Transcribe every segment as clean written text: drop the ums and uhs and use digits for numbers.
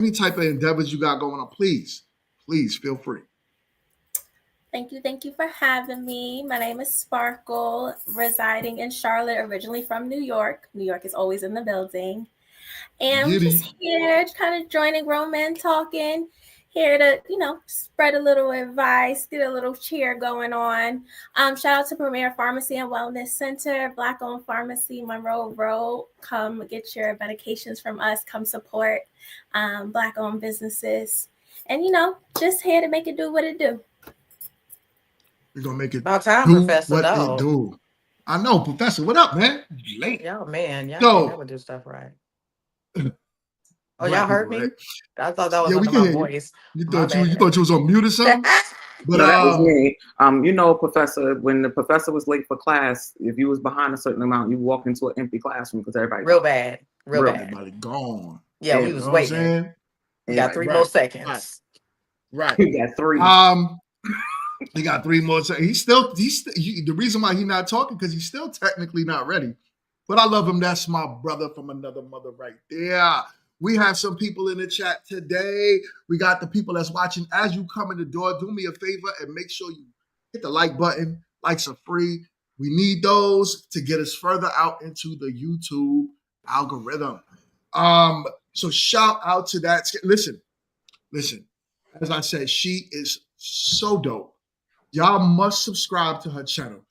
any type of endeavors you got going on, please feel free. Thank you for having me. My name is Sparkle, residing in Charlotte, originally from New York. New York is always in the building. And I'm just Giddy. here kind of joining Roman talking, here to, spread a little advice, get a little cheer going on. Shout out to Premier Pharmacy and Wellness Center, Black owned pharmacy, Monroe Road. Come get your medications from us. Come support Black owned businesses. And, just here to make it do what it do. We're gonna make it About time, do Professor, what it dog. do. I know, Professor. What up, man? You late. Y'all, man, y'all So- can't never do stuff right. Oh, Black y'all heard people, me? right? I thought that was Yeah, we under can my hear you. voice. You My thought you bad. thought you was on mute or something? But No, that was me. You know, Professor, when the professor was late for class, if you was behind a certain amount, you walk into an empty classroom because everybody Real bad. Real Real bad. everybody gone. Yeah, Yeah, we You was know what I'm waiting. saying? We got Right, 3 right, more seconds. Right. You got 3. He got 3 more seconds. The reason why he's not talking because he's still technically not ready. But I love him. That's my brother from another mother right there. We have some people in the chat today. We got the people that's watching. As you come in the door, do me a favor and make sure you hit the like button. Likes are free. We need those to get us further out into the YouTube algorithm. So shout out to that. Listen. As I said, she is so dope. Y'all must subscribe to her channel.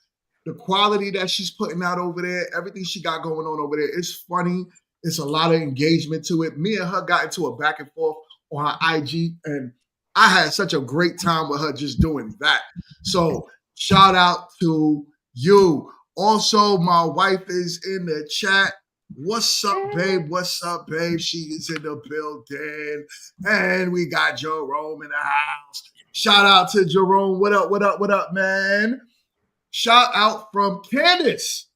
The quality that she's putting out over there, everything she got going on over there, it's funny. It's a lot of engagement to it. Me and her got into a back and forth on her IG, and I had such a great time with her just doing that. So shout out to you. Also, my wife is in the chat. What's up, babe? What's up, babe? She is in the building. And we got Jerome in the house. Shout out to Jerome. What up, man? Shout out from Candace.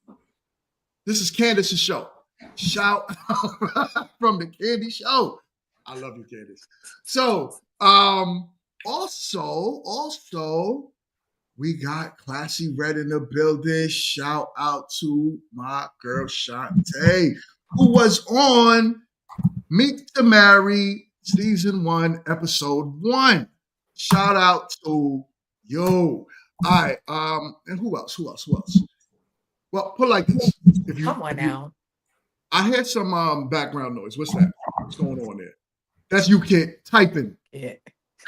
This is Candace's show. Shout out from the Candy Show. I love you, Candace. So, also, we got Classy Red in the building. Shout out to my girl Shantae, who was on Meet to Marry Season 1, Episode 1. Shout out to you. All right. And who else? Well, put it like this. Come on now. I heard some background noise. What's that? What's going on there? That's you, kid, typing. Yeah.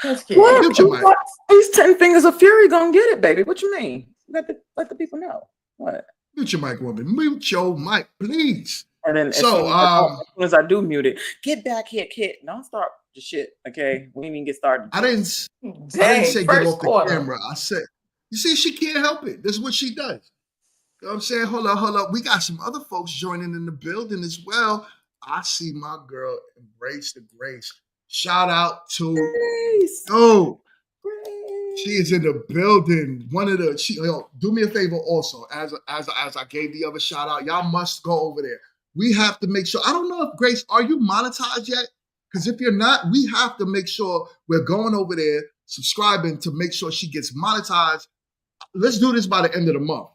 What? Mute your mic. These 10 fingers of fury gonna get it, baby. What you mean? Let the people know. What? Mute your mic, woman. Mute your mic, please. And then as soon as I do mute it, get back here, kid. Don't start the shit, okay? We didn't even get started. I didn't say get off the camera. I said, you see, she can't help it. This is what she does. You know what I'm saying? Hold up. We got some other folks joining in the building as well. I see my girl Embrace the Grace. Shout out to Grace. Oh, she is in the building. Do me a favor also, as I gave the other shout out. Y'all must go over there. We have to make sure. I don't know if Grace, are you monetized yet? Because if you're not, we have to make sure we're going over there, subscribing to make sure she gets monetized. Let's do this by the end of the month.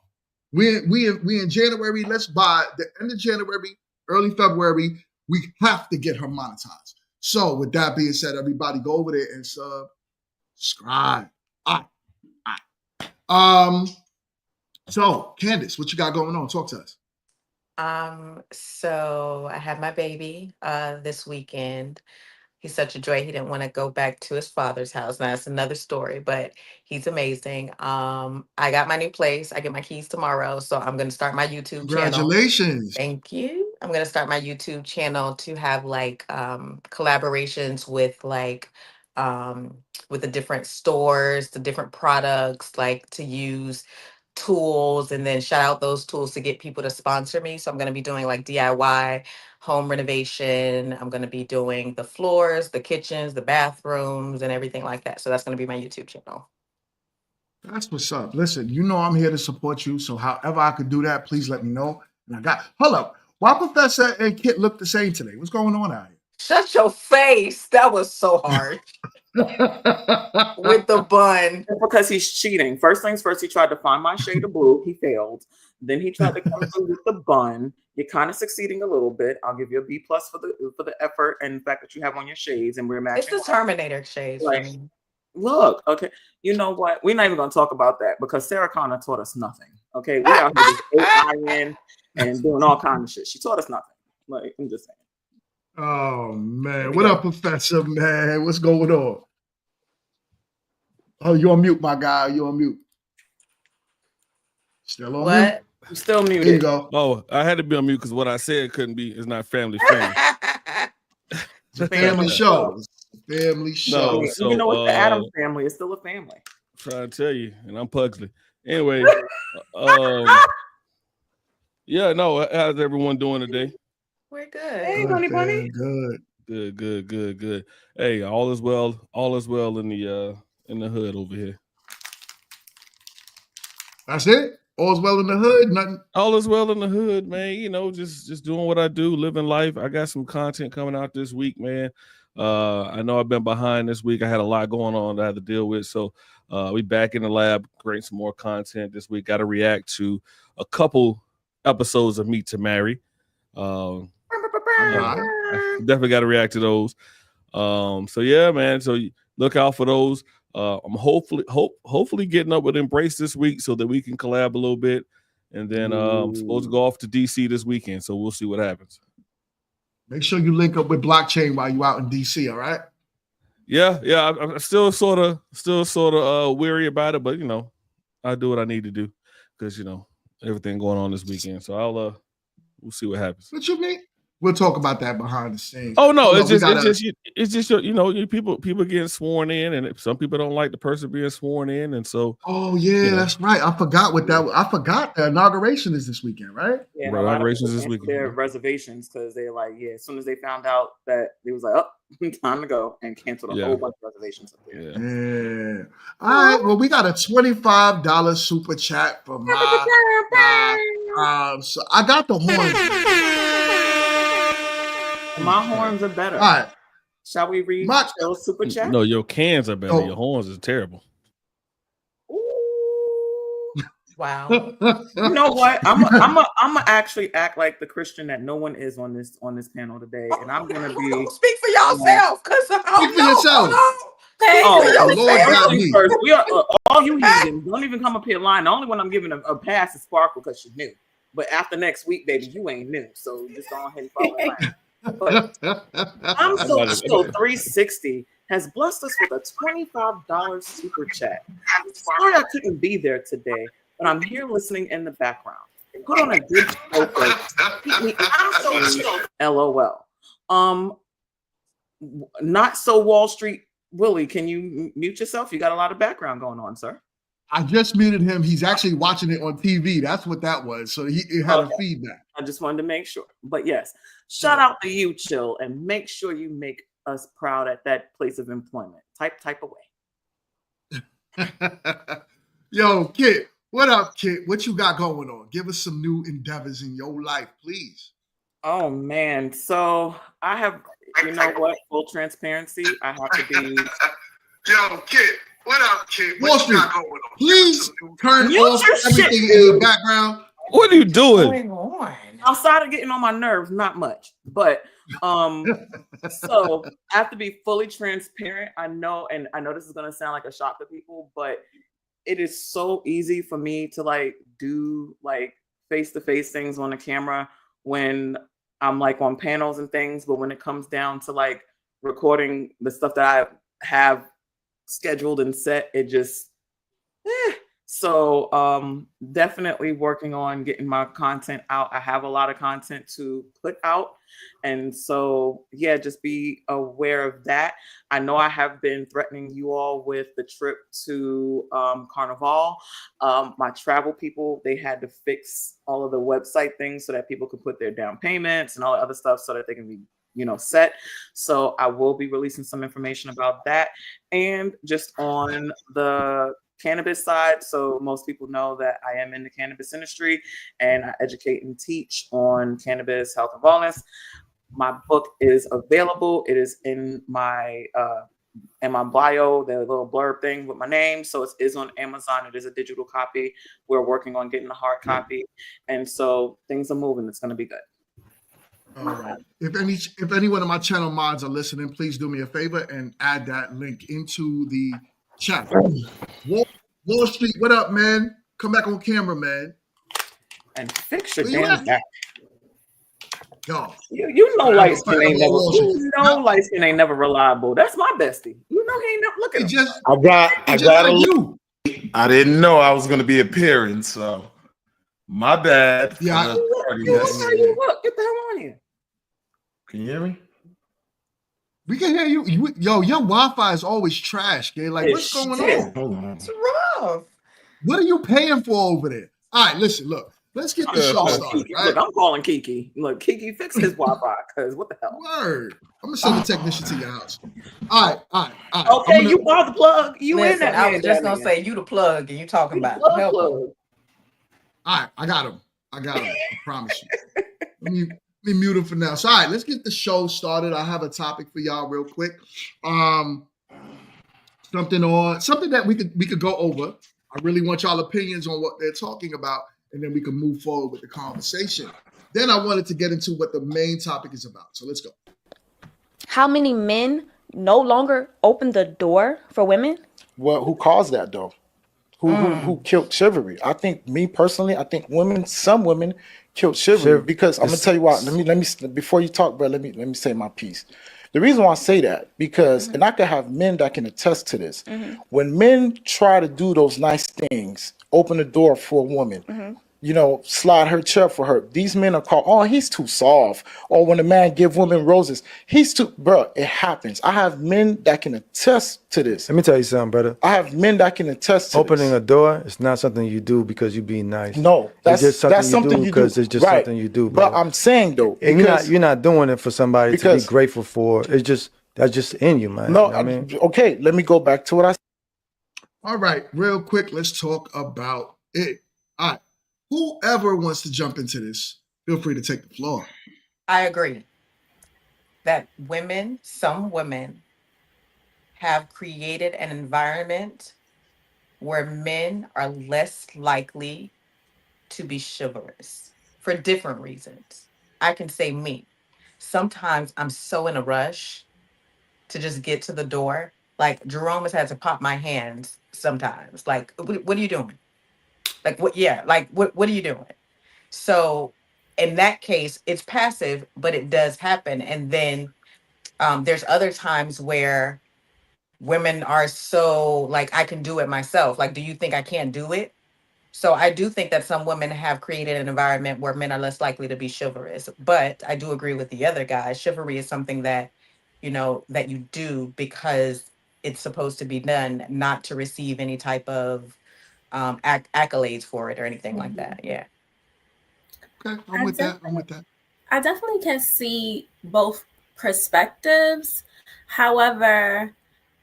We in January. Let's by the end of January, early February, we have to get her monetized. So with that being said, everybody go over there and subscribe. All right. So Candace, what you got going on? Talk to us. So I had my baby this weekend. He's such a joy. He didn't want to go back to his father's house. Now that's another story, but he's amazing. I got my new place. I get my keys tomorrow, so I'm going to start my YouTube channel. Congratulations. Thank you. I'm going to start my YouTube channel to have like collaborations with with the different stores, the different products, like to use tools, and then shout out those tools to get people to sponsor me. So I'm going to be doing like DIY home renovation. I'm going to be doing the floors, the kitchens, the bathrooms, and everything like that. So that's going to be my YouTube channel. That's what's up. Listen, you know I'm here to support you. So however I could do that, please let me know. And hold up. Why Professor and Kit look the same today? What's going on out here? Shut your face. That was so hard. with the bun. Because he's cheating. First things first, he tried to find my shade of blue. He failed. Then he tried to come through with the bun. You're kind of succeeding a little bit. I'll give you a B+ for the effort and the fact that you have on your shades, and we're matching. It's the Terminator shades. Like, look, okay. You know what? We're not even going to talk about that because Sarah Connor taught us nothing. Okay, we out here with iron and doing all kinds of shit. She taught us nothing. Like, I'm just saying. Oh man, what up, Professor? Man, what's going on? Oh, you're on mute, my guy. You're on mute. Still on mute? What? I'm still muted. There you go. Oh, I had to be on mute because what I said couldn't be. It's not family friendly. Family show. Family show. No, so, you know what? The Addams family is still a family. Trying to tell you, and I'm Pugsley. Anyway, yeah, no. How's everyone doing today? We're good. Hey, honey bunny. Good. Good. Hey, all is well. All is well in the hood over here. That's it. All's well in the hood. Nothing. All is well in the hood, man. You know, just doing what I do, living life. I got some content coming out this week, man. I know I've been behind this week. I had a lot going on that I had to deal with. So we back in the lab, creating some more content this week. Got to react to a couple episodes of Meet to Marry. I definitely got to react to those. So yeah, man. So look out for those. I'm hopefully getting up with Embrace this week so that we can collab a little bit. And then I'm supposed to go off to DC this weekend. So we'll see what happens. Make sure you link up with Blockchain while you out in DC, all right? Yeah. I'm still sort of weary about it, but you know, I do what I need to do because you know everything going on this weekend. So we'll see what happens. What you mean? We'll talk about that behind the scenes. Oh no, it's just you know, people getting sworn in, and some people don't like the person being sworn in, and so. Oh yeah, you know. That's right. I forgot what that was. I forgot the inauguration is this weekend, right? Yeah, inauguration is this weekend. Their reservations because they're like, yeah. As soon as they found out that it was like, oh, time to go, and canceled a whole bunch of reservations up there. Yeah. All right. Well, we got a $25 super chat from so I got the horns. My horns are better. All right. Shall we read those super chat? No, your cans are better. Your horns is terrible. Ooh. Wow. You know what? I'm a actually act like the Christian that no one is on this panel today, and I'm gonna be speak for yourself. Speak for yourself. Oh, Lord God, me. First, we are all you heathens. Don't even come up here lying. The only one I'm giving a pass is Sparkle because she's new. But after next week, baby, you ain't new. So just go ahead and follow line. But I'm so chill. 360 has blessed us with a $25 super chat. Sorry I couldn't be there today, but I'm here listening in the background. Put on a good show first. I'm so chill. LOL. Not so Wall Street Willie. Can you mute yourself? You got a lot of background going on, sir. I just muted him. He's actually watching it on TV. That's what that was. So it had a feedback. I just wanted to make sure. But yes, shout out to you, Chill, and make sure you make us proud at that place of employment. Type away. Yo, Kit, what up, Kit? What you got going on? Give us some new endeavors in your life, please. Oh man, so I have, you know what? Full transparency. I have to be. Yo, Kit. What up, kid? Wall Street, please turn off everything in the background. What are you doing? Outside of getting on my nerves, not much. But so I have to be fully transparent. I know this is gonna sound like a shock to people, but it is so easy for me to like do like face-to-face things on the camera when I'm like on panels and things. But when it comes down to like recording the stuff that I have scheduled and set, it just so definitely working on getting my content out. I have a lot of content to put out, and so yeah, just be aware of that. I know I have been threatening you all with the trip to Carnival. My travel people, they had to fix all of the website things so that people could put their down payments and all the other stuff so that they can be set. So I will be releasing some information about that. And just on the cannabis side, so most people know that I am in the cannabis industry and I educate and teach on cannabis health and wellness. My book is available. It is in my in my bio, the little blurb thing with my name. So it is on Amazon. It is a digital copy. We're working on getting a hard copy. And so things are moving. It's going to be good. All right. If any one of my channel mods are listening, please do me a favor and add that link into the chat. Wall Street, what up, man? Come back on camera, man. And fix your Where you damn at? back. Yo, You know I light have a skin fight ain't on never. Wall Street. You know light skin ain't never reliable. That's my bestie. You know he ain't never look at he him. just, I he just got like a you. I didn't know I was going to be appearing, so my bad. for Yeah, the You party look how yesterday. you look. Get the hell on here. Can you hear me? We can hear you. Yo, your Wi-Fi is always trash, gay. Like, what's going on? Hold on. It's rough. What are you paying for over there? All right, listen, look. Let's get the I'm show calling started, Kiki. right? Look, I'm calling Kiki. Look, Kiki, fix his Wi-Fi, because what the hell? Word. I'm gonna send a technician to your house. All right. Okay, you are the plug. You in Listen, that I man, was just that gonna man. say you the plug and you talking You the about plug, help 'em. plug. All right, I got him. I promise you. Let me mute him for now. So, all right, let's get the show started. I have a topic for y'all real quick. Something that we could go over. I really want y'all opinions on what they're talking about, and then we can move forward with the conversation. Then I wanted to get into what the main topic is about. So let's go. How many men no longer open the door for women? Well, who caused that though? Who killed chivalry? I think me personally, I think some women killed chivalry because I'm gonna tell you why. Let me before you talk, bro. Let me say my piece. The reason why I say that because, and I could have men that can attest to this. When men try to do those nice things, open the door for a woman, slide her chair for her. These men are called, oh, he's too soft. Or when a man give women roses, he's too, bro, it happens. I have men that can attest to this. Let me tell you something, brother. I have men that can attest to Opening this. a door is not something you do because you being nice. No, it's that's just something you do because because it's just something you do. But Bro. I'm saying though, And you're not doing it for somebody to be because- grateful for. It's just that's just in you, man. no, You know what I mean, okay, let me go back to what I All right, real quick, let's talk about it. All right, whoever wants to jump into this, feel free to take the floor. I agree that some women have created an environment where men are less likely to be chivalrous for different reasons. I can say me. Sometimes I'm so in a rush to just get to the door. Like Jerome has had to pop my hands sometimes. Like, what are you doing? Like, what? Yeah, like, what are you doing? So in that case, it's passive, but it does happen. And then there's other times where women are so like, I can do it myself. Like, do you think I can't do it? So I do think that some women have created an environment where men are less likely to be chivalrous. But I do agree with the other guys. Chivalry is something that, that you do because it's supposed to be done, not to receive any type of accolades for it or anything like that. Yeah. Okay, I'm with that. I definitely can see both perspectives. However,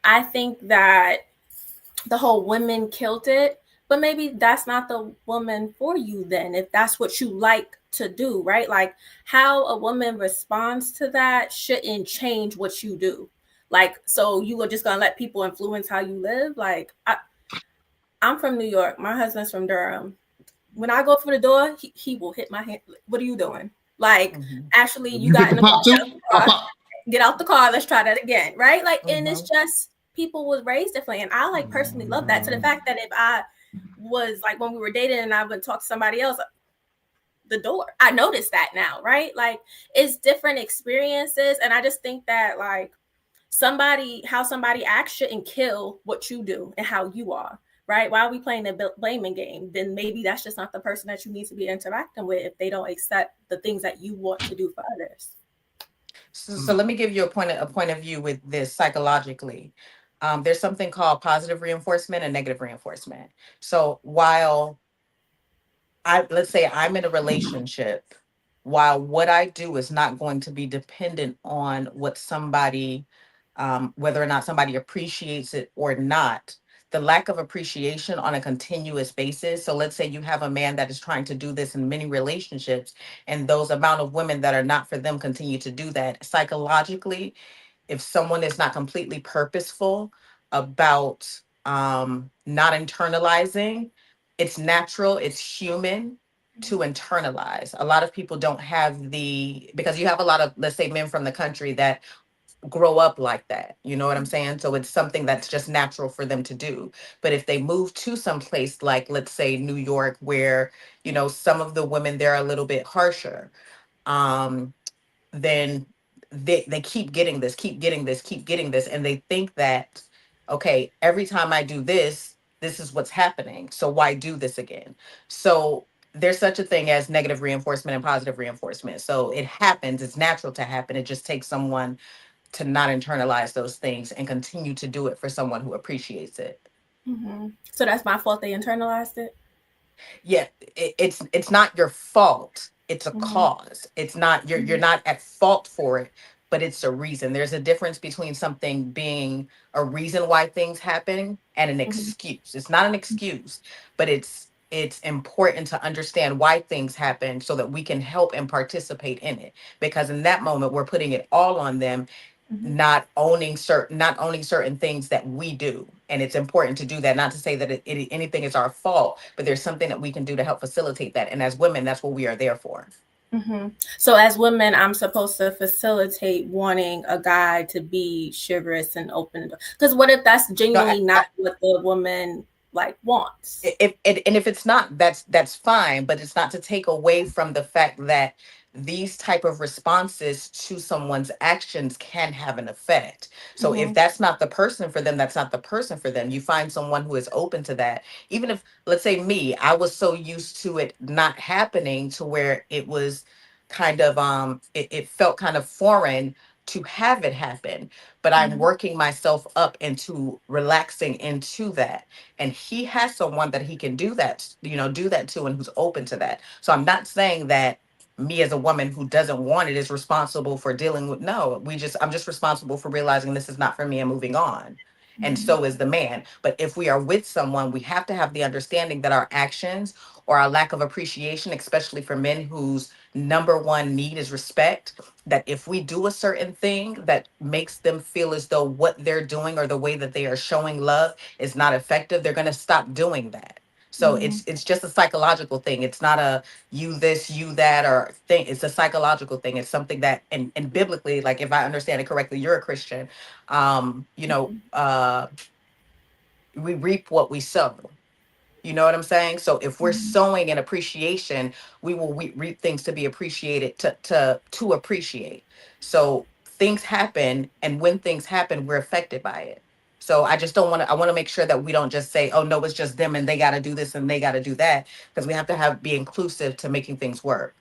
I think that the whole women killed it, but maybe that's not the woman for you then, if that's what you like to do, right? Like how a woman responds to that shouldn't change what you do. Like, so you are just gonna let people influence how you live? Like, I'm from New York. My husband's from Durham. When I go for the door, he will hit my hand. What are you doing? Like, actually, you got get the pop too? Get out the car. Let's try that again, right? Like, and it's just people was raised differently, and I like personally love that. To the fact that if I was like when we were dating and I would talk to somebody else, the door, I noticed that now, right? Like, it's different experiences, and I just think that like how somebody acts shouldn't kill what you do and how you are. Right? Why are we playing the blaming game? Then maybe that's just not the person that you need to be interacting with if they don't accept the things that you want to do for others. So let me give you a point of view with this psychologically. There's something called positive reinforcement and negative reinforcement. So while let's say I'm in a relationship, while what I do is not going to be dependent on what somebody, whether or not somebody appreciates it or not, the lack of appreciation on a continuous basis. So let's say you have a man that is trying to do this in many relationships, and those amount of women that are not for them continue to do that. Psychologically, if someone is not completely purposeful about not internalizing, it's natural, it's human to internalize. A lot of people don't have because you have a lot of, let's say, men from the country that grow up like that. You know what I'm saying? So it's something that's just natural for them to do. But if they move to some place like, let's say, New York, where, some of the women there are a little bit harsher, then they keep getting this, keep getting this, keep getting this. And they think that, okay, every time I do this, this is what's happening. So why do this again? So there's such a thing as negative reinforcement and positive reinforcement. So it happens, it's natural to happen. It just takes someone to not internalize those things and continue to do it for someone who appreciates it. So that's my fault they internalized it? Yeah, it's not your fault. It's a cause. It's not, you're not at fault for it, but it's a reason. There's a difference between something being a reason why things happen and an excuse. It's not an excuse, but it's important to understand why things happen so that we can help and participate in it. Because in that moment, we're putting it all on them, not owning certain things that we do. And it's important to do that, not to say that anything is our fault, but there's something that we can do to help facilitate that. And as women, that's what we are there for. So as women, I'm supposed to facilitate wanting a guy to be chivalrous and open. Because what if that's genuinely not what the woman wants? If it's not, that's fine, but it's not to take away from the fact that these type of responses to someone's actions can have an effect. So if that's not the person for them, that's not the person for them. You find someone who is open to that. Even if, let's say me, I was so used to it not happening to where it was kind of, it felt kind of foreign to have it happen, but I'm working myself up into relaxing into that. And he has someone that he can do that to, and who's open to that. So I'm not saying that me as a woman who doesn't want it is responsible for dealing with, I'm just responsible for realizing this is not for me and moving on. And so is the man. But if we are with someone, we have to have the understanding that our actions or our lack of appreciation, especially for men whose number one need is respect, that if we do a certain thing that makes them feel as though what they're doing or the way that they are showing love is not effective, they're going to stop doing that. So it's just a psychological thing. It's not a you this, you that, or thing. It's a psychological thing. It's something that, and biblically, like if I understand it correctly, you're a Christian. We reap what we sow. You know what I'm saying? So if we're sowing in appreciation, we will reap things to be appreciated, to appreciate. So things happen, and when things happen, we're affected by it. So I just don't want to, I want to make sure that we don't just say, oh no, it's just them and they got to do this and they got to do that, because we have to be inclusive to making things work.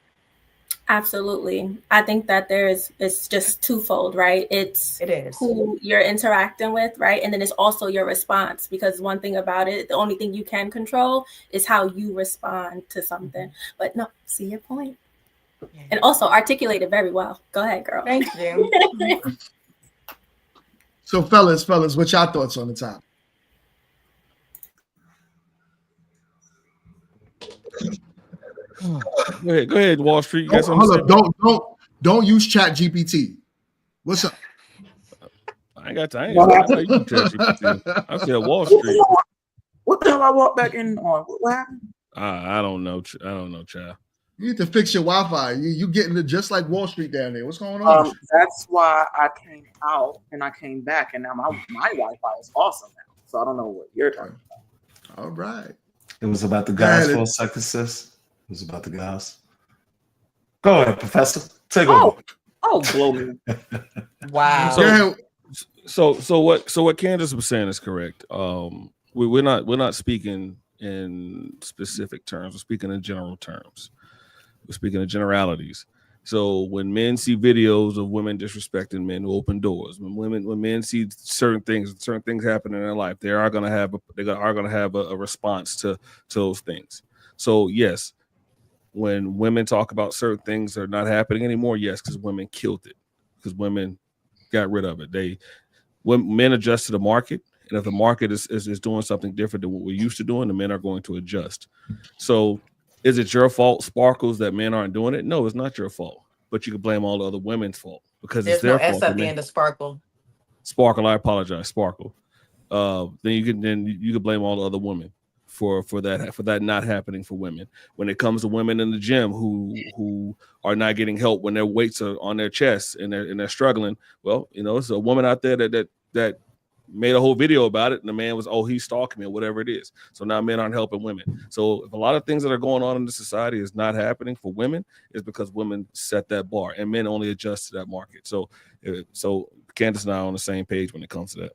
Absolutely. I think that it's just twofold, right? It is who you're interacting with, right? And then it's also your response, because one thing about it, the only thing you can control is how you respond to something. But no, see your point. Yeah. And also articulated very well. Go ahead, girl. Thank you. So fellas, what's your thoughts on the topic? Go ahead, Wall Street. You got hold up. Don't use Chat GPT. What's up? I ain't got time. I use Chat GPT. I said Wall Street. What the hell I walked back in on? What happened? I don't know, child. You need to fix your Wi-Fi. You getting it just like Wall Street down there. What's going on? That's why I came out and I came back, and now my Wi-Fi is awesome now. So I don't know what you're talking about. All right. It was about the guys for a second, sis. It was about the guys. Go ahead, Professor. Take over. Oh, blow me. Wow. So what Candace was saying is correct. We're not speaking in specific terms. We're speaking in general terms. We're speaking of generalities. So when men see videos of women disrespecting men who open doors, when men see certain things happen in their life, they are going to have a response to those things. So yes, when women talk about certain things that are not happening anymore, yes, because women killed it, because women got rid of it. When men adjust to the market, and if the market is doing something different than what we're used to doing, the men are going to adjust. So is it your fault, Sparkles, that men aren't doing it? No, it's not your fault. But you can blame all the other women's fault, because there's it's their no fault. S at the end of Sparkle. Sparkle, I apologize, Sparkle. Then you can blame all the other women for that not happening for women. When it comes to women in the gym who are not getting help when their weights are on their chests and they're struggling, well, it's a woman out there that made a whole video about it, and the man was, he's stalking me or whatever it is. So now men aren't helping women. So if a lot of things that are going on in the society is not happening for women, it's because women set that bar and men only adjust to that market. So Candace and I are on the same page when it comes to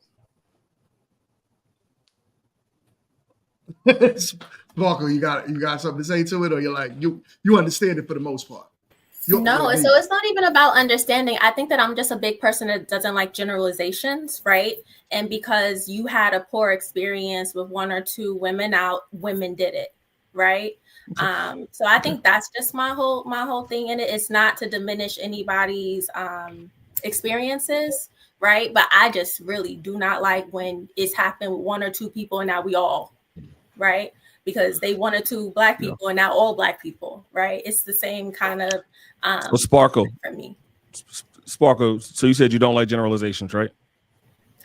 that. Sparkle, you got something to say to it, or you're like you understand it for the most part? No, so it's not even about understanding. I think that I'm just a big person that doesn't like generalizations, right? And because you had a poor experience with one or two women did it, right? So I think that's just my whole thing in it. It's not to diminish anybody's experiences, right? But I just really do not like when it's happened with one or two people and now we all, right? Because they one or two black people and now all black people, right? It's the same kind of Sparkle for me. Sparkle. So you said you don't like generalizations, right?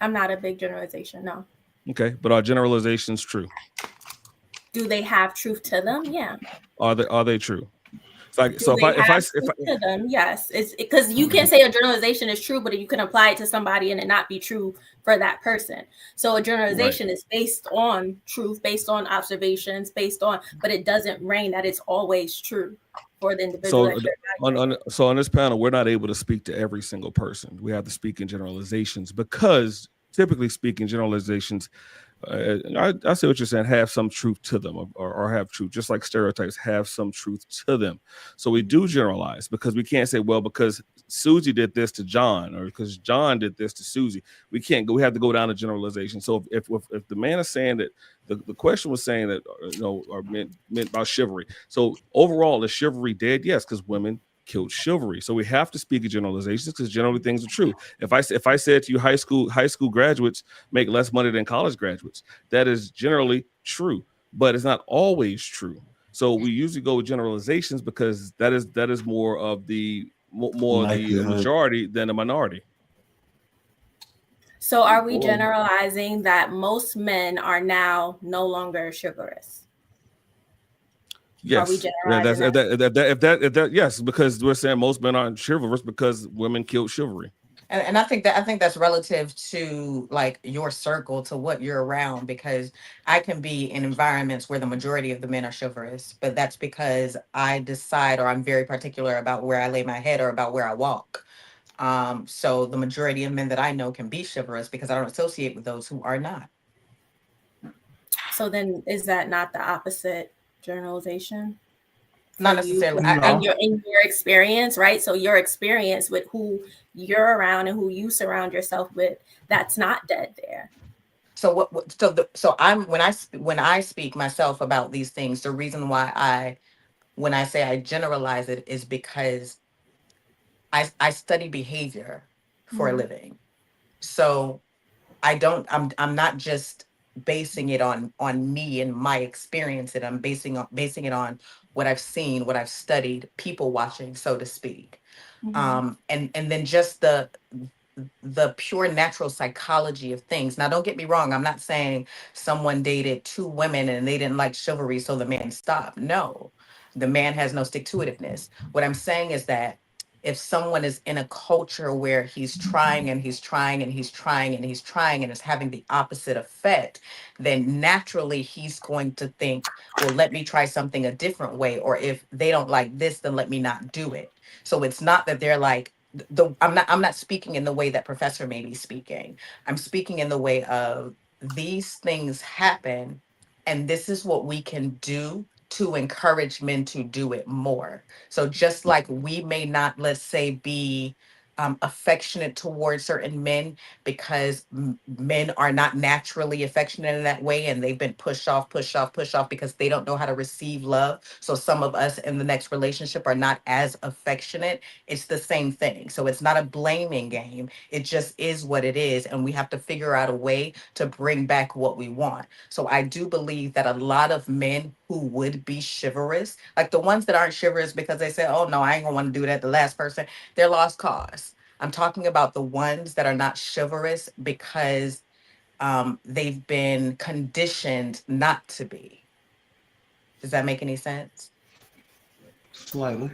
I'm not a big generalization, no. Okay, but are generalizations true? Do they have truth to them? Yeah. Are they true? If to them, yes, it's because you can't say a generalization is true, but you can apply it to somebody and it not be true for that person. So a generalization is based on truth, based on observations, but it doesn't mean that it's always true for the individual. So on this panel, we're not able to speak to every single person. We have to speak in generalizations because, typically speaking, generalizations. I see what you're saying, have some truth to them or have truth, just like stereotypes have some truth to them. So we do generalize because we can't say, well, because Susie did this to John or because John did this to Susie. We have to go down to generalization. So if the man is saying that the question was saying that, or meant about chivalry. So overall, is chivalry dead? Yes, because women killed chivalry. So we have to speak in generalizations because generally things are true. If I said to you high school graduates make less money than college graduates, that is generally true, but it's not always true. So we usually go with generalizations because that is more of the majority than the minority. So are we generalizing that most men are now no longer chivalrous? Yes, yes, because we're saying most men aren't chivalrous because women killed chivalry. And I think that's relative to like your circle, to what you're around, because I can be in environments where the majority of the men are chivalrous, but that's because I decide or I'm very particular about where I lay my head or about where I walk. So the majority of men that I know can be chivalrous because I don't associate with those who are not. So then is that not the opposite generalization? Not necessarily. In your experience, right? So your experience with who you're around and who you surround yourself with, that's not dead there. So when I speak myself about these things, the reason why when I say I generalize it is because I study behavior for a living. So I'm not just basing it on me and my experience. I'm basing it on what I've seen, what I've studied, people watching, so to speak. And then just the pure natural psychology of things. Now, don't get me wrong. I'm not saying someone dated two women and they didn't like chivalry, so the man stopped. No, the man has no stick-to-itiveness. What I'm saying is that if someone is in a culture where he's trying and he's trying and he's trying and he's trying and it's having the opposite effect, then naturally he's going to think, well, let me try something a different way. Or if they don't like this, then let me not do it. So it's not that they're like, I'm not speaking in the way that Professor may be speaking. I'm speaking in the way of these things happen, and this is what we can do to encourage men to do it more. So just like we may not, let's say, be affectionate towards certain men because men are not naturally affectionate in that way, and they've been pushed off because they don't know how to receive love. So some of us in the next relationship are not as affectionate. It's the same thing. So it's not a blaming game. It just is what it is. And we have to figure out a way to bring back what we want. So I do believe that a lot of men who would be chivalrous, like the ones that aren't chivalrous because they say, oh no, I ain't gonna want to do that, the last person, they're lost cause. I'm talking about the ones that are not chivalrous because they've been conditioned not to be. Does that make any sense? Slightly.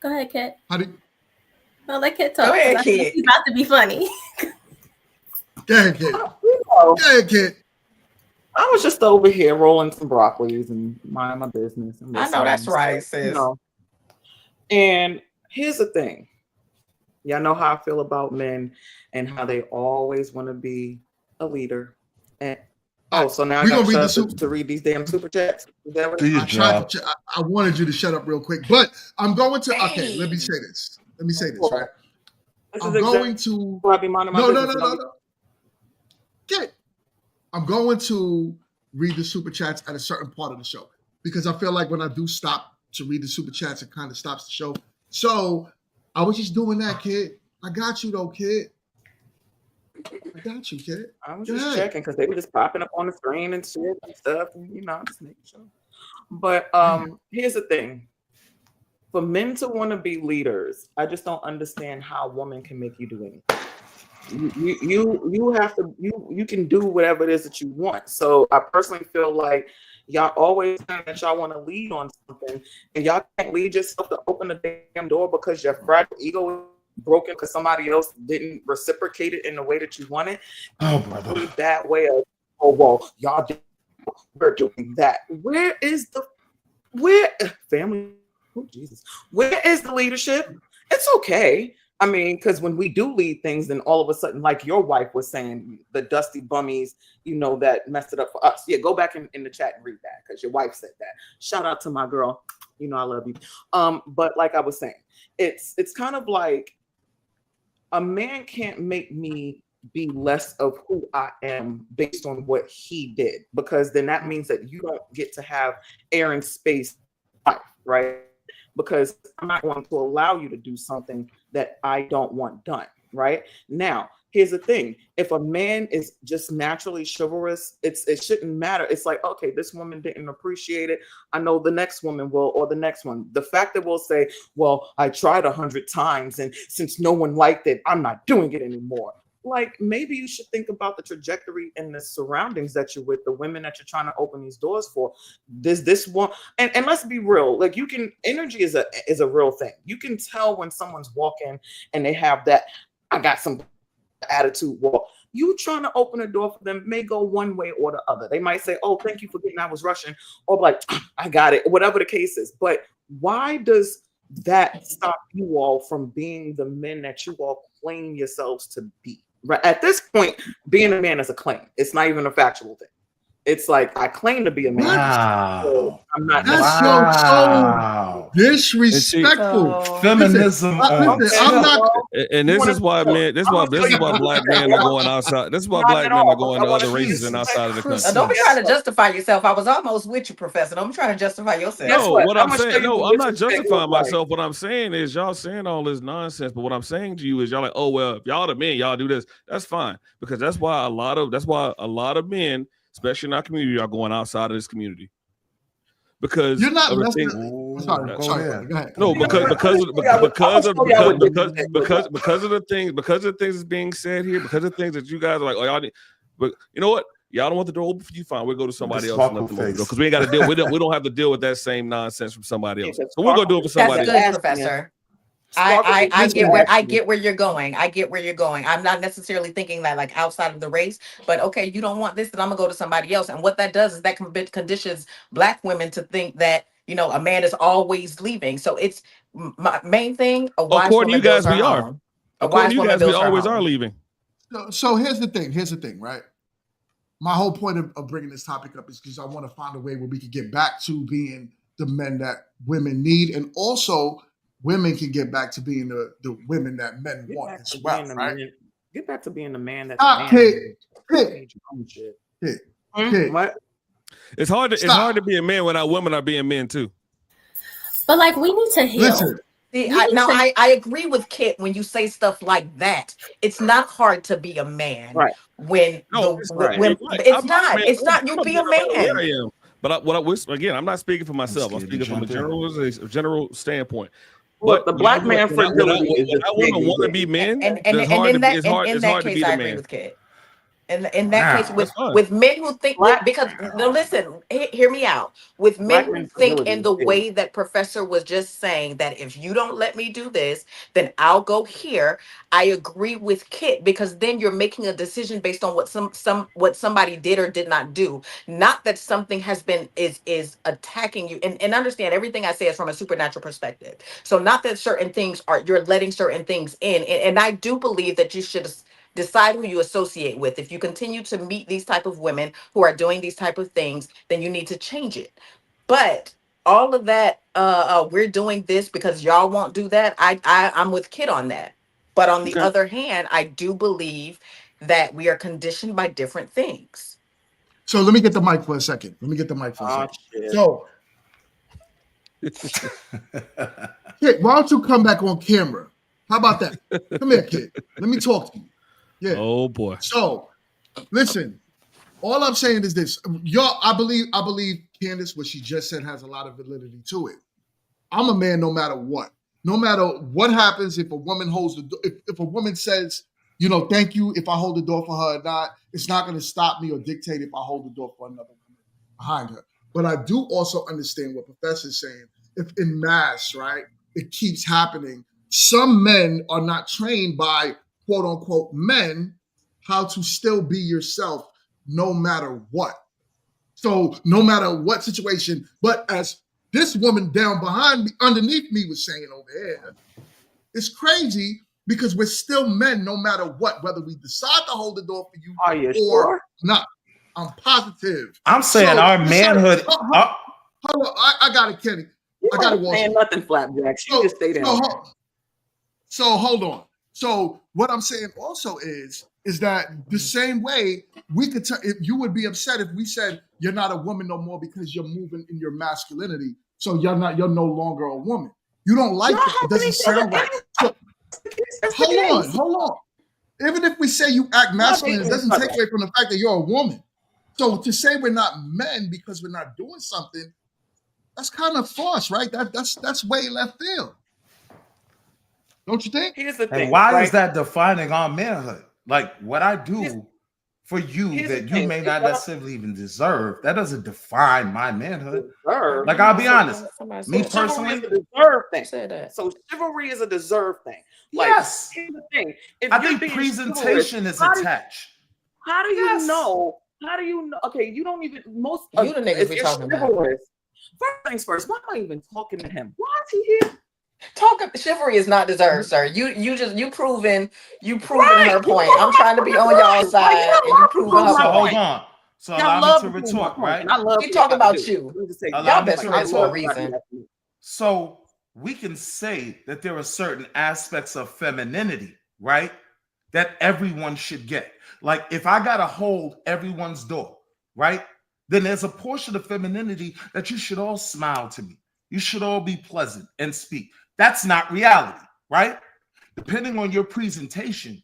Go ahead, Kit. How do you, No, let Kit talk. Go ahead, 'cause I think Kit. he's about to be funny. go ahead, kid. You know, Go ahead, kid. I was just over here rolling some broccolis and minding my business. And I know that's listening, right, so, sis. you know. And here's the thing. Y'all know how I feel about men and how they always want to be a leader. And so now I We got gonna read the to shut up to read these damn super chats. Is that what Do it's your I tried job. I wanted you to shut up real quick, but I'm going to. Okay, let me say this. Let me say this. Right? This I'm is going to. why I be minding my No, business. no. Get. I'm going to read the super chats at a certain part of the show because I feel like when I do stop to read the super chats, it kind of stops the show. So I was just doing that, kid. I got you though, kid. I got you, kid. I was Go just ahead. checking because they were just popping up on the screen and shit and stuff, and you know, just making sure. But here's the thing: for men to want to be leaders, I just don't understand how a woman can make you do anything. You have to you can do whatever it is that you want. So I personally feel like y'all always saying that y'all want to lead on something, and y'all can't lead yourself to open the damn door because your fragile ego is broken because somebody else didn't reciprocate it in the way that you want it. Oh, brother. That way of, oh well, y'all did, we're doing that. Where family? Oh Jesus, where is the leadership? It's okay. I mean, because when we do lead things, then all of a sudden, like your wife was saying, the dusty bummies, you know, that messed it up for us. Yeah, go back in the chat and read that because your wife said that. Shout out to my girl. You know I love you. But like I was saying, it's kind of like a man can't make me be less of who I am based on what he did, because then that means that you don't get to have air and space life, right? Because I'm not going to allow you to do something that I don't want done, right? Now, here's the thing. If a man is just naturally chivalrous, it shouldn't matter. It's like, okay, this woman didn't appreciate it. I know the next woman will, or the next one. The fact that we'll say, well, I tried 100 times, and since no one liked it, I'm not doing it anymore. Like, maybe you should think about the trajectory and the surroundings that you're with, the women that you're trying to open these doors for. This one, and let's be real, like energy is a real thing. You can tell when someone's walking and they have that, I got some attitude walk. You trying to open a door for them may go one way or the other. They might say, oh, thank you for getting, I was rushing, or like, I got it, whatever the case is. But why does that stop you all from being the men that you all claim yourselves to be? Right at this point, being a man is a claim. It's not even a factual thing. It's like, I claim to be a man. Wow. So I'm not. That's so disrespectful. Feminism. Listen, I'm not. And this is why men. This is why black men are going outside. This is why black men are going to other races and outside of the country. Don't be trying to justify yourself. I was almost with you, Professor. Don't be trying to justify yourself. No, what I'm saying. No, I'm not justifying myself. What I'm saying is y'all saying all this nonsense. But what I'm saying to you is y'all like, oh well, if y'all the men, y'all do this. That's fine, because that's why a lot of men, especially in our community, are going outside of this community. Because You're not Sorry, go ahead. No, because of the things that's being said here, because of things that you guys are like, oh, y'all need, but you know what? Y'all don't want the door open for you, fine. We'll go to somebody else because we ain't got to deal. We don't have to deal with that same nonsense from somebody else. So we're gonna do it for somebody else. else. Professor. I get where you're going. I get where you're going. I'm not necessarily thinking that like outside of the race, but okay, you don't want this, then I'm gonna go to somebody else. And what that does is that conditions black women to think that, you know, a man is always leaving. So it's my main thing. According to you guys, we are. According to you guys, we always are leaving. So here's the thing, right? My whole point of bringing this topic up is because I want to find a way where we can get back to being the men that women need, and also women can get back to being the women that men want as well, right? Get back to being the man that What? It's hard to be a man without women are being men too. But like, we need to heal. Listen. I agree with Kit when you say stuff like that. It's not hard to be a man, right? It's not. You be a man. I am. But again, I'm not speaking for myself. I'm speaking from a general standpoint. Look, the black man fragility is when just women big. want to be men, and it's hard in to that it's hard in it's that hard to case, be I the agree man. with Kid. In that case, That's fine. with men who think Black- because no, listen, hear me out. With Black men who men's think fragility in is the big. way that Professor was just saying that if you don't let me do this, then I'll go here. I agree with Kit because then you're making a decision based on what what somebody did or did not do, not that something has been is attacking you. And understand everything I say is from a supernatural perspective. So not that certain things are you're letting certain things in, and I do believe that you should decide who you associate with. If you continue to meet these type of women who are doing these type of things, then you need to change it. But all of that, we're doing this because y'all won't do that. I'm with Kid on that. But on the Okay. other hand, I do believe that we are conditioned by different things. So let me get the mic for a second. Shit. So, Kid, why don't you come back on camera? How about that? Come here, Kid. Let me talk to you. Yeah. Oh boy. So, listen. All I'm saying is this: I believe Candace, what she just said, has a lot of validity to it. I'm a man, no matter what. No matter what happens, if a woman holds the door, if a woman says, thank you, if I hold the door for her or not, it's not going to stop me or dictate if I hold the door for another woman behind her. But I do also understand what Professor's saying. If in mass, right, it keeps happening. Some men are not trained by quote unquote men how to still be yourself no matter what. So no matter what situation, but as this woman down behind me, underneath me was saying over here, it's crazy because we're still men no matter what, whether we decide to hold the door for you Are you or sure? not. I'm positive. I'm saying our manhood. Hold on, I got it, Kenny. I got it, Walter. Saying nothing, Flapjack. She just stay down. So hold on. So what I'm saying also is that the same way we could you would be upset if we said you're not a woman no more because you're moving in your masculinity. So you're no longer a woman. You don't like that. It doesn't sound right. So, hold on. Even if we say you act masculine, it doesn't take away from the fact that you're a woman. So to say we're not men because we're not doing something, that's kind of false, right? That's way left field. Don't you think? Here's the thing. And why right? is that defining our manhood? Like what I do for you that you may not necessarily even deserve, that doesn't define my manhood. Like I'll be honest, me personally, chivalry is a deserve thing. Say that. So chivalry is a deserve thing. Like, yes. here's the thing. If I you're think being presentation is chivalrous, attached. How do you know? How do you know? Okay, you don't even most. You the niggas if we you're talking about. chivalrous, first things first. Why am I even talking to him? Why is he here? Chivalry is not deserved, sir. You proving her point. I'm trying to be on y'all side, and you proving her So hold point. on. So Y'all allow me to love retort, right? And I love She talking about you. Allow Y'all me best to friends for a retort. reason. So we can say that there are certain aspects of femininity, right? That everyone should get. Like if I gotta hold everyone's door, right? Then there's a portion of femininity that you should all smile to me. You should all be pleasant and speak. That's not reality, right? Depending on your presentation,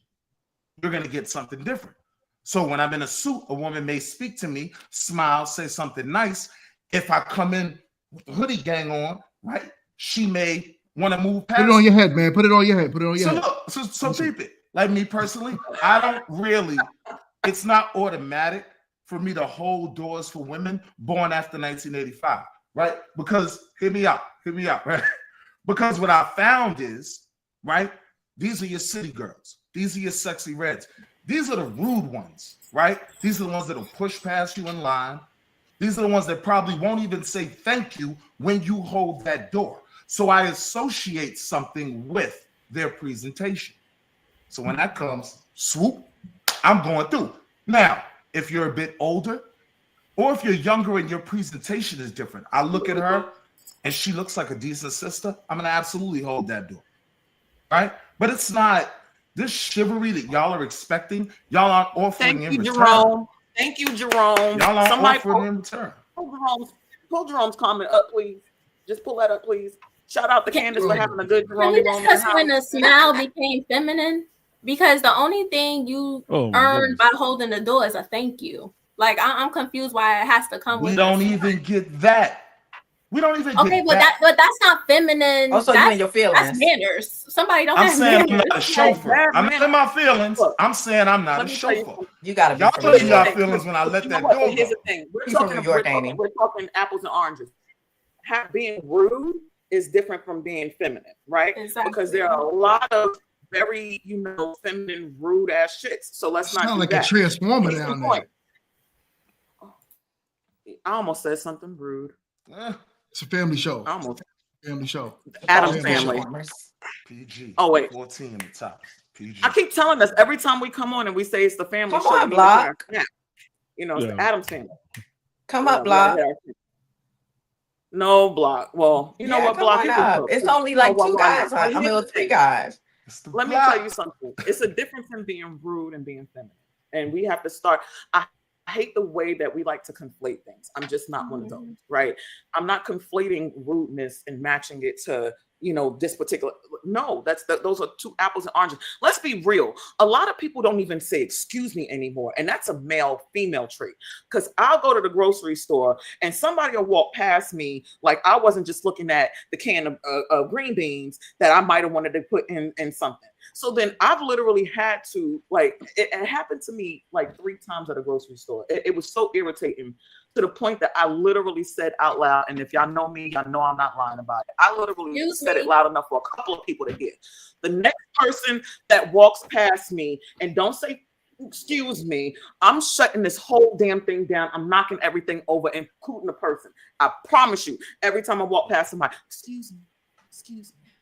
you're gonna get something different. So when I'm in a suit, a woman may speak to me, smile, say something nice. If I come in with the hoodie gang on, right? She may want to move past. Put it on your head, man. Put it on your head. So look, so peep it. Like me personally, I don't really, it's not automatic for me to hold doors for women born after 1985, right? Because hear me out, right? Because what I found is, right? These are your city girls. These are your sexy reds. These are the rude ones, right? These are the ones that'll push past you in line. These are the ones that probably won't even say thank you when you hold that door. So I associate something with their presentation. So when that comes, swoop, I'm going through. Now, if you're a bit older, or if you're younger and your presentation is different, I look at her and she looks like a decent sister, I'm gonna absolutely hold that door, right? But it's not this chivalry that y'all are expecting. Y'all aren't offering in return. Jerome. Thank you, Jerome. Y'all aren't offering in return. Pull Jerome's comment up, please. Just pull that up, please. Shout out to Candace for having a good Can Jerome we moment. discuss when the smile became feminine? Because the only thing you earn by holding the door is a thank you. Like I'm confused why it has to come with. We don't even get that. We don't even Okay, get but that. that's not feminine. Also, you that's, and your that's feelings. manners. Somebody don't I'm have saying I'm manners. not a chauffeur. bad I'm not in manners. my feelings. I'm saying I'm not Let a me tell you chauffeur. something. You gotta be Y'all from are New in y'all York. feelings when I let You know that what? door But here's go. the thing: He's from New York, ain't he? we're talking apples and oranges. Being rude is different from being feminine, right? Exactly. Because there are a lot of very, feminine, rude ass shits. So let's not Sound do like that. a transformer Case in down point. there. I almost said something rude. It's a family show. I almost. Family show. Adam's Family show. family. PG. Oh, wait. 14 in the top. PG. I keep telling us every time we come on and we say it's the family Come show. on, we need to get our Block. snap. It's the Yeah. Adam's family. Come Yeah, up, we gotta Block. hit our snap. No, Block. Well, you know Yeah, what, come Block? on You can up. cook. It's You only know like what, two why guys. not? I But mean, here's the three thing. guys. It's the Let me block. tell you something. It's a difference in being rude and being feminine. And we have to start. I hate the way that we like to conflate things. I'm just not one of those, right? I'm not conflating rudeness and matching it to, this particular. No, those are two apples and oranges. Let's be real. A lot of people don't even say excuse me anymore. And that's a male-female trait. Because I'll go to the grocery store and somebody will walk past me like I wasn't just looking at the can of green beans that I might have wanted to put in something. So then I've literally had to, it happened to me like 3 times at a grocery store. It was so irritating to the point that I literally said out loud, and if y'all know me, y'all know I'm not lying about it. I literally said it loud enough for a couple of people to hear. The next person that walks past me and don't say, excuse me, I'm shutting this whole damn thing down. I'm knocking everything over, including the person. I promise you, every time I walk past somebody, excuse me, excuse me,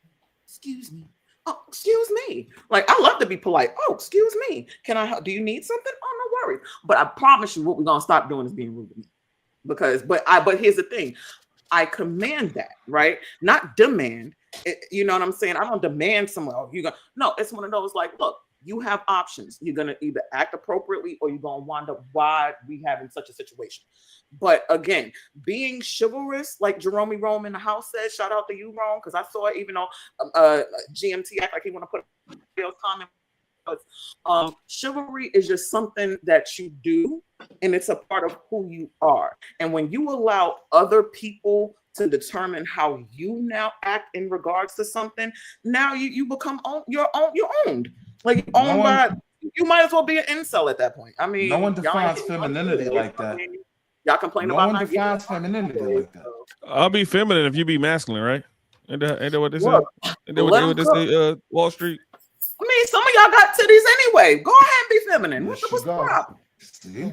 excuse me. Oh, excuse me. Like, I love to be polite. Oh, excuse me. Can I help? Do you need something? Oh, no worries. But I promise you, what we're gonna stop doing is being rude to me. But here's the thing. I command that, right? Not demand. You know what I'm saying? I don't demand someone. Oh, no, it's one of those like, look, you have options. You're gonna either act appropriately or you're gonna wind up why we having such a situation. But again, being chivalrous, like Jerome Rome in the house said, shout out to you, Rome, because I saw it, even though GMT act like he want to put a comment. Chivalry is just something that you do, and it's a part of who you are. And when you allow other people to determine how you now act in regards to something, now you become you're owned. Like owned by. You might as well be an incel at that point. I mean, no one defines femininity like that. Y'all complain no about one defines femininity like that. I'll be feminine if you be masculine, right? Ain't that what they say? Look, Ain't that what they say? Wall Street. I mean, some of y'all got titties anyway. Go ahead and be feminine. What's the problem?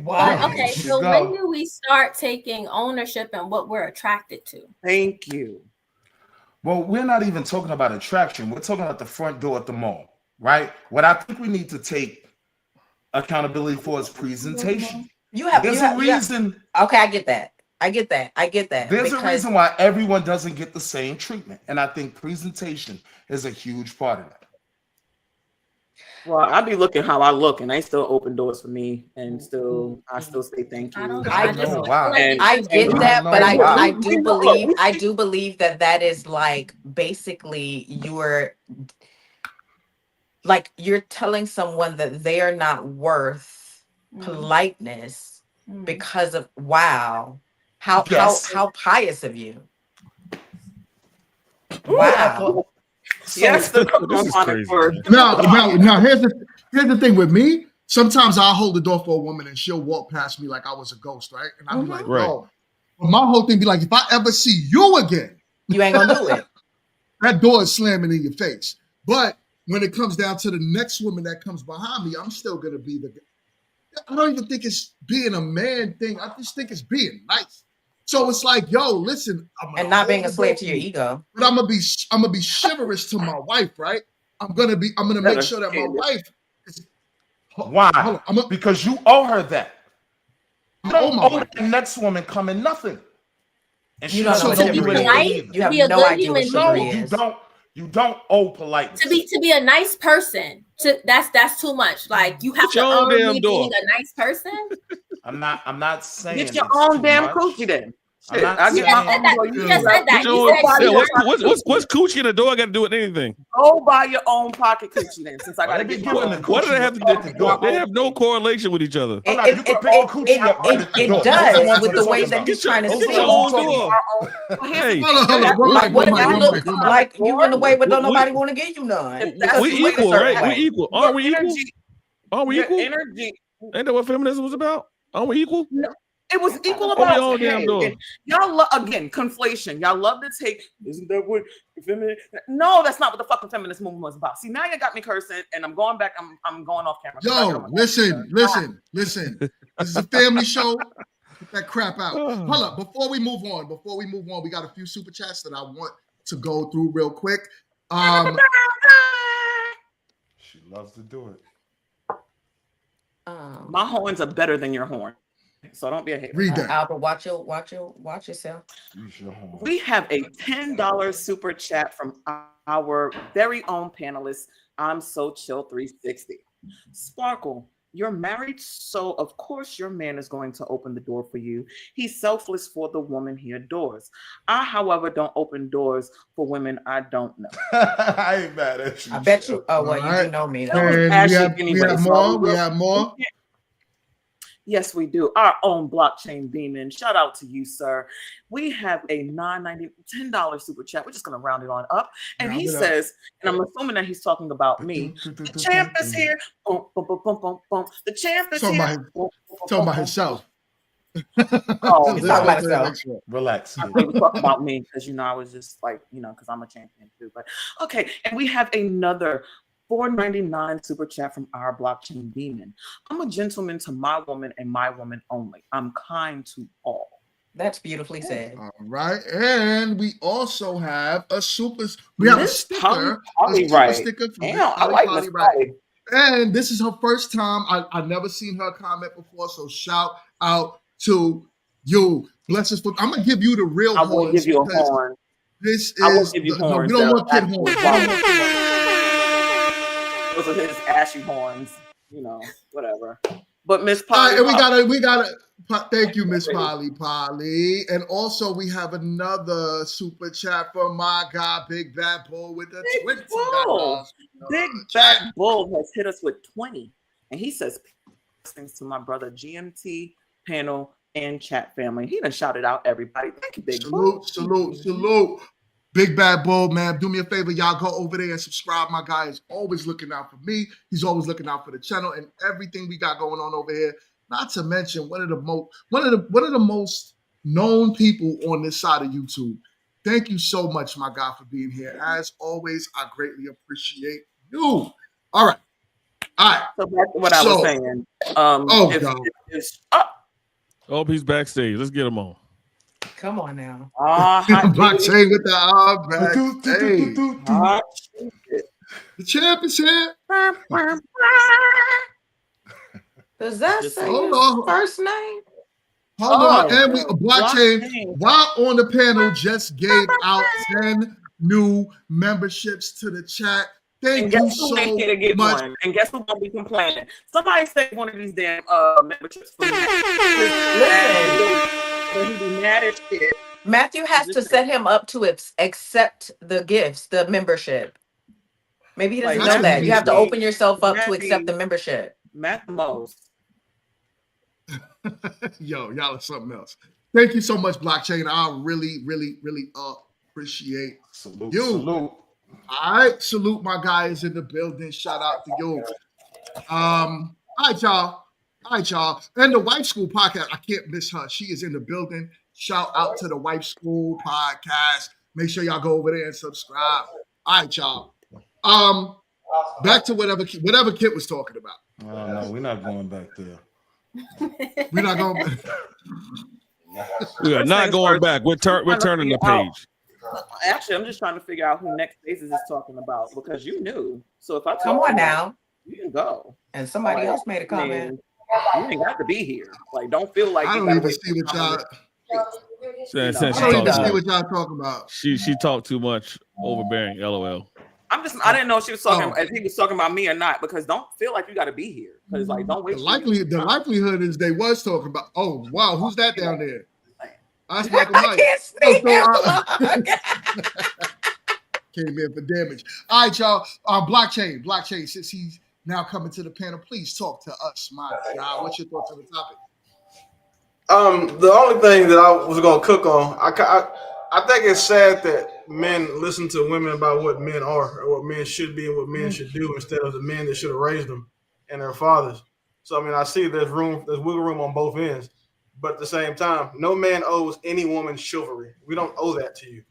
But okay, so when do we start taking ownership in what we're attracted to? Thank you. Well, we're not even talking about attraction. We're talking about the front door at the mall, right? What I think we need to take accountability for is presentation. There's a reason. Okay, I get that. There's a reason why everyone doesn't get the same treatment. And I think presentation is a huge part of that. Well, I be looking how I look, and they still open doors for me, and I still say thank you. I get that, but I do believe that is like basically you're telling someone that they are not worth politeness because of how pious of you. Wow. Yes, Now, here's the thing with me. Sometimes I'll hold the door for a woman and she'll walk past me like I was a ghost, right? And I'll be like, oh. But my whole thing be like, if I ever see you again, you ain't gonna do it. That door is slamming in your face. But when it comes down to the next woman that comes behind me, I'm still gonna be I don't even think it's being a man thing. I just think it's being nice. So it's like, yo, listen, and not being a slave to your ego. But I'm gonna be chivalrous to my wife, right? I'm gonna make sure that my wife is. Why? Because you owe her that. You don't owe the next woman coming nothing. And you don't know what polite, you have no idea what chivalry is. You don't owe politeness. To be a nice person. That's too much. Like you have to earn me being a nice person. I'm not saying get your own damn coochie then. Shit, I You get just my said own that. door. You just said that. So, You said yeah, you what's coochie in the door got to do with anything? Go buy your own pocket coochie then, since I got to They be get my giving own. the What do they have to coochie do? at the door. They have no correlation with each other. Hold on, you can pick the coochie up right at the It door. Those are does ones with I'm the way talking that about. he's trying to Those Get are your the own ones I'm talking door. about. Hey, Hold on, Like, one Like, mic, what one if mic, you one look mic, one mic. like you in a way, but don't nobody want to give you none? If Because we you look a equal, certain right? way. We equal. Aren't we Your equal? energy, Aren't we your equal? energy. Ain't that what feminism was about? Aren't we equal? No, it was equal Open your about own damn hey, door. and y'all love again conflation. Y'all love to take. Isn't that what feminine? No, that's not what the fucking feminist movement was about. See, now you got me cursing, and I'm going back. I'm going off camera. 'cause I get Yo, on my listen. This is a family show. Get that crap out. Hold up. Before we move on, we got a few super chats that I want to go through real quick. She loves to do it. My horns are better than your horn, so don't be a hater. Read that. Albert, watch yourself. Use your horn. We have a $10 super chat from our very own panelist. I'm so chill 360. Sparkle, you're married, so of course your man is going to open the door for you. He's selfless for the woman he adores. I, however, don't open doors for women I don't know. I ain't mad at you. I bet you. Oh, well, All you right. do know me. That was And Ashley we anyway, have so more. we'll- We have more. Yes, we do. Our own blockchain demon. Shout out to you, sir. We have a $10 super chat. We're just going to round it on up. And Round he it up. says, and I'm assuming that he's talking about me. The champ is here. Boom, boom, boom, boom, boom, boom. The champ is Talking here. about- Boom, boom, Talking boom, about boom. himself. Oh, He's talking about himself. Relax. I thought he was talking about me because I was just like, because I'm a champion too. But okay, and we have another $4.99 super chat from our blockchain demon. I'm a gentleman to my woman and my woman only. I'm kind to all. That's beautifully said. All right. And we also have a super. We have a Miss sticker. Polly a super Wright. sticker from Damn, Miss I like Polly Miss Wright. Polly. And this is her first time. I've never seen her comment before. So shout out to you. Bless us. I'm gonna give you the real I will horns give you a because horn. this is I will give you no, horns. we don't want kid Actually, horns. Those are his ashy horns. Whatever. But Miss All Polly, right, and we got to thank you, Miss Polly. And also we have another super chat from my guy, Big Bad Bull with the Big $20. Bull. Big Bad Bull has hit us with 20. And he says, thanks to my brother GMT, panel, and chat family. He done shouted out everybody. Thank you, Big Bull. Salute. Big Bad Bull, man. Do me a favor, y'all go over there and subscribe. My guy is always looking out for me. He's always looking out for the channel and everything we got going on over here. Not to mention one of the most known people on this side of YouTube. Thank you so much, my guy, for being here. As always, I greatly appreciate you. All right. So back to what I was saying. God. Oh, he's backstage. Let's get him on. Come on now. Blockchain with the backstage. The champ is here. Does that Just say hold his on. first name? Hold on. And we blockchain while on the panel just gave out 10 new memberships to the chat. Thank you so much. And guess who won't be complaining? Somebody say one of these damn memberships for me. Listen, he be mad as shit. Matthew has to set him up to accept the gifts, the membership. Maybe he doesn't Like, know that. You have to Matthew- open yourself up to Matthew- accept the membership. Matt Most. Yo, y'all are something else. Thank you so much, blockchain. I really, really, really appreciate Salute. you. Salute. All right, salute my guys in the building. Shout out to you. All right, y'all. And the Wife School podcast, I can't miss her. She is in the building. Shout out to the Wife School podcast. Make sure y'all go over there and subscribe. All right, y'all. Back to whatever Kit was talking about. No, we're not going back there. We're not going. We are not going back. We're turning the page. Actually, I'm just trying to figure out who Next Phases is talking about because you knew. So if I Come on now. you can go. And somebody else made a comment. You ain't got to be here. Like, don't feel like I you don't gotta even wait see what y'all. Since I she don't even talked see too what y'all talking about. she talked too much, overbearing. LOL. I didn't know if she was talking if he was talking about me or not, because don't feel like you got to be here. Because don't wait. The likelihood is they was talking about. Oh wow, who's that down there? That's Michael I Myers. can't Oh, see so, him. came in for damage. All right, y'all. Blockchain, since he's now coming to the panel, please talk to us, my guy. What's your thoughts on the topic? The only thing that I was gonna cook on, I think it's sad that men listen to women about what men are or what men should be and what men should do instead of the men that should have raised them and their fathers. So I mean, I see there's wiggle room on both ends, but at the same time, no man owes any woman chivalry. We don't owe that to you.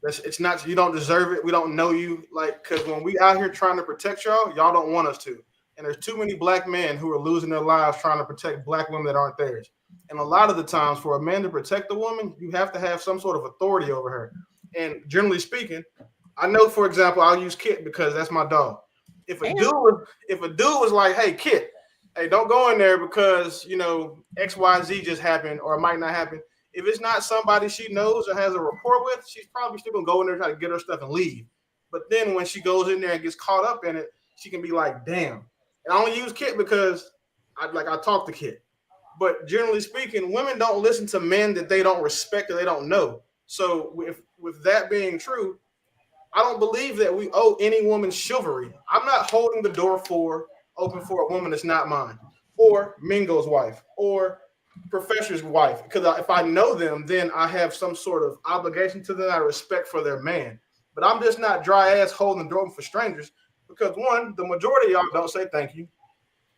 It's not, you don't deserve it. We don't know you, like, because when we out here trying to protect y'all don't want us to. And there's too many black men who are losing their lives trying to protect black women that aren't theirs. And a lot of the times, for a man to protect a woman, you have to have some sort of authority over her. And generally speaking, I know, for example, I'll use Kit because that's my dog. If a dude was like, "Hey, Kit, hey, don't go in there because you know XYZ just happened or it might not happen." If it's not somebody she knows or has a rapport with, she's probably still gonna go in there, try to get her stuff and leave. But then when she goes in there and gets caught up in it, she can be like, "Damn." And I only use Kit because I talk to Kit. But generally speaking, women don't listen to men that they don't respect or they don't know. So with that being true, I don't believe that we owe any woman chivalry. I'm not holding the door open for a woman that's not mine, or Mingo's wife, or Professor's wife. Because if I know them, then I have some sort of obligation to them, I respect for their man. But I'm just not dry ass holding the door open for strangers. Because one, the majority of y'all don't say thank you.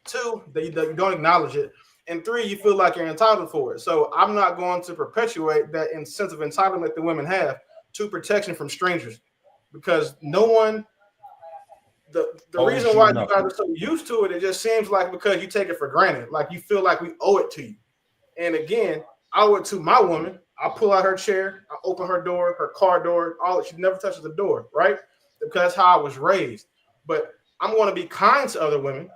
Two, you don't acknowledge it. And three, you feel like you're entitled for it. So I'm not going to perpetuate that sense of entitlement that women have to protection from strangers. Because no one, the reason why you guys are so used to it, it just seems like because you take it for granted. Like you feel like we owe it to you. And again, I owe it to my woman. I pull out her chair, I open her door, her car door, she never touches the door, right? Because that's how I was raised. But I'm going to be kind to other women.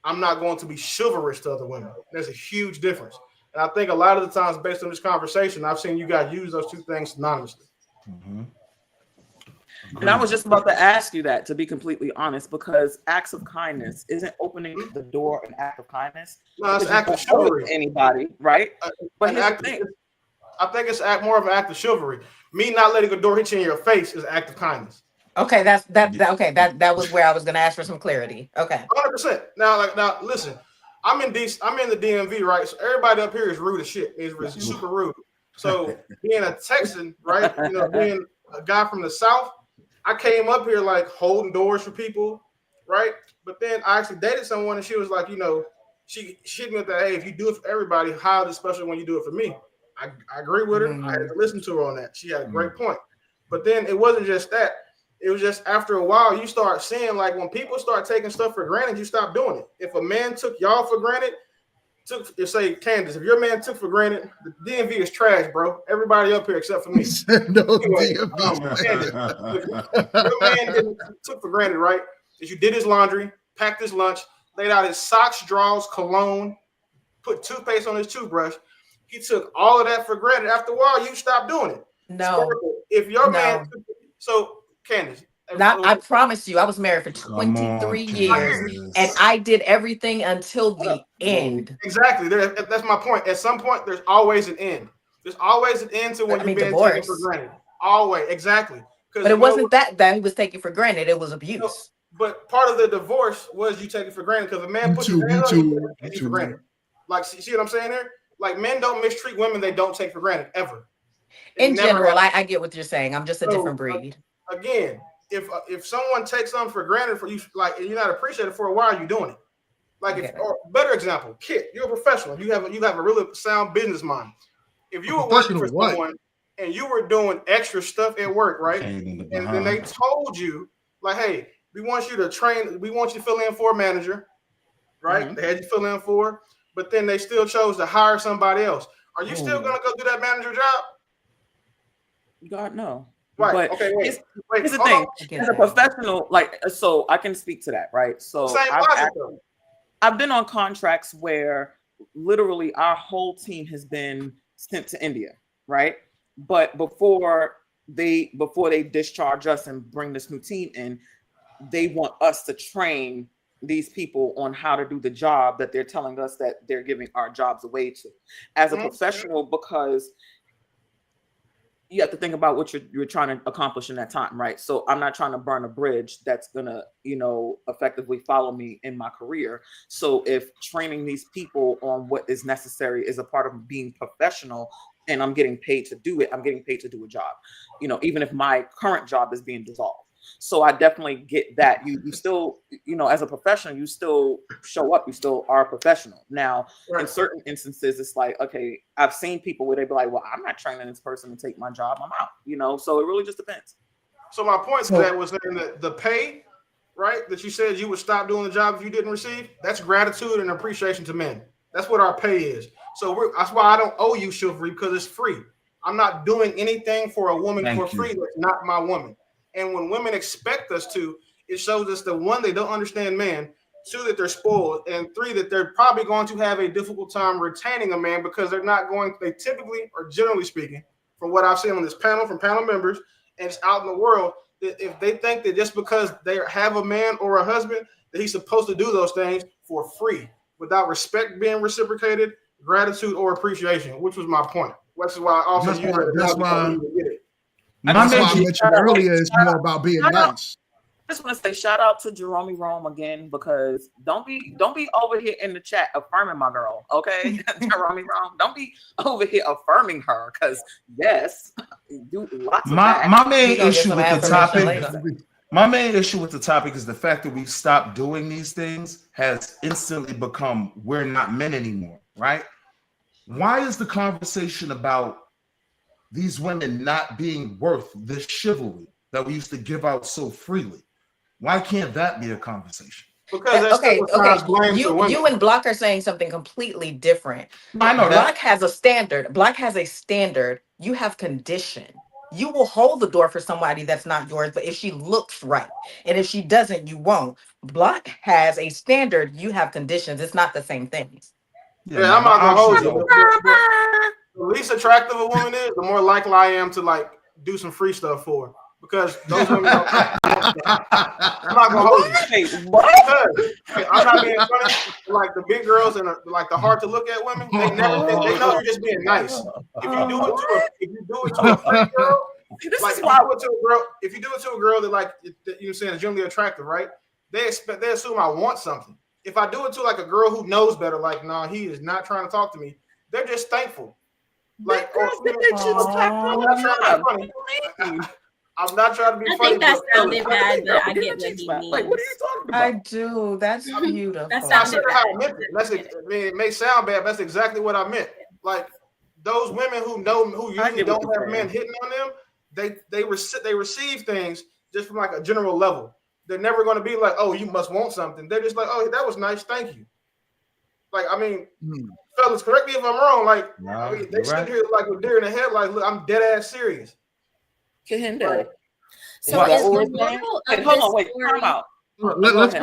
I'm not going to be chivalrous to other women. There's a huge difference. And I think a lot of the times, based on this conversation, I've seen you guys use those two things synonymously. Mm-hmm. And I was just about to ask you that, to be completely honest, because acts of kindness isn't opening the door an act of kindness. No, it's an act of chivalry. Anybody, right? But here's the thing. I think it's more of an act of chivalry. Me not letting a door hit you in your face is an act of kindness. Okay, that was where I was going to ask for some clarity. Okay, 100%. Now, listen. I'm in the DMV, right? So everybody up here is rude as shit. It's super rude. So being a Texan, right? You know, being a guy from the South, I came up here like holding doors for people, right? But then I actually dated someone, and she was like, you know, she hit me with that. Hey, if you do it for everybody, how is it special when you do it for me? I agree with her. I had to listen to her on that. She had a great point. But then it wasn't just that. It was just after a while, you start seeing like when people start taking stuff for granted, you stop doing it. If a man took y'all for granted, say Candace, if your man took for granted, the DMV is trash, bro. Everybody up here except for me. Anyway, your man took for granted, right? Is you did his laundry, packed his lunch, laid out his socks, drawers, cologne, put toothpaste on his toothbrush. He took all of that for granted. After a while, you stop doing it. No. If your man, so Candace. I promise you, I was married for 23 years, and I did everything until the end. Exactly. That's my point. At some point, there's always an end. There's always an end to when you've been taken for granted. Always, exactly. But it wasn't that he was taking for granted. It was abuse. No, but part of the divorce was you taking for granted because a man puts his hands on you, take for granted. Like, see what I'm saying there? Like, men don't mistreat women they don't take for granted ever. In general, I get what you're saying. I'm just a different breed. Again, if someone takes something for granted for you, like, and you're not appreciated for it, why are you doing it? Like, or better example, Kit, you're a professional. You have a really sound business mind. If you were working for someone and you were doing extra stuff at work, right? And then they told you, like, hey, we want you to fill in for a manager, right? Mm-hmm. They had you fill in for, but then they still chose to hire somebody else. Are you still going to go do that manager job? God, no. Right. But okay. Here's the thing. As a professional, like, so I can speak to that, right? So I've been on contracts where literally our whole team has been sent to India, right? But before they discharge us and bring this new team in, they want us to train these people on how to do the job that they're telling us that they're giving our jobs away to. As a professional, because you have to think about what you're trying to accomplish in that time, right? So I'm not trying to burn a bridge that's gonna, effectively follow me in my career. So if training these people on what is necessary is a part of being professional, and I'm getting paid to do it, I'm getting paid to do a job, even if my current job is being dissolved. So I definitely get that. You still, as a professional, you still show up. You still are a professional. Now, in certain instances, it's like, okay, I've seen people where they be like, well, I'm not training this person to take my job. I'm out, so it really just depends. So my point to that was saying that the pay, right, that you said you would stop doing the job if you didn't receive, that's gratitude and appreciation to men. That's what our pay is. So that's why I don't owe you chivalry, because it's free. I'm not doing anything for a woman for free that's not my woman. And when women expect us to, it shows us that 1, they don't understand men, 2, that they're spoiled, and 3, that they're probably going to have a difficult time retaining a man because they typically, or generally speaking, from what I've seen on this panel, from panel members, and it's out in the world, that if they think that just because they have a man or a husband, that he's supposed to do those things for free, without respect being reciprocated, gratitude, or appreciation, which was my point. Which is why I also use it. That's why I My mentioned earlier is more about being nice. I just want to say shout out to Jerome Rome again, because don't be over here in the chat affirming my girl, okay? Jerome Rome, don't be over here affirming her, because yes, do lots of that. My main issue with the topic. My main issue with the topic is the fact that we've stopped doing these things has instantly become we're not men anymore, right? Why is the conversation about these women not being worth this chivalry that we used to give out so freely? Why can't that be a conversation? Because okay. You and Block are saying something completely different. I know Block has a standard. Block has a standard. You have condition. You will hold the door for somebody that's not yours, but if she looks right, and if she doesn't, you won't. Block has a standard. You have conditions. It's not the same things. Yeah, I'm not gonna hold you. The least attractive a woman is, the more likely I am to do some free stuff for her. Because those women don't. I'm not gonna hold you. I'm not being funny. Like the big girls and the hard to look at women, they know you're just being nice. If you do it to a pretty girl, if you do it to a girl that you're saying is generally attractive, right? They assume I want something. If I do it to a girl who knows better, nah, he is not trying to talk to me, they're just thankful. I'm not trying to be funny. I think that sounded bad, but I get what he means. What are you talking about? I do. That's beautiful. That sounded bad. It may sound bad, but that's exactly what I meant. Those women who usually don't have men hitting on them, they receive things just from a general level. They're never going to be like, oh, you must want something. They're just like, oh, that was nice, thank you. Fellas, correct me if I'm wrong. They sit here with deer in the headlights. Look, I'm dead ass serious. Kahinde. So is the moral of this story? Let's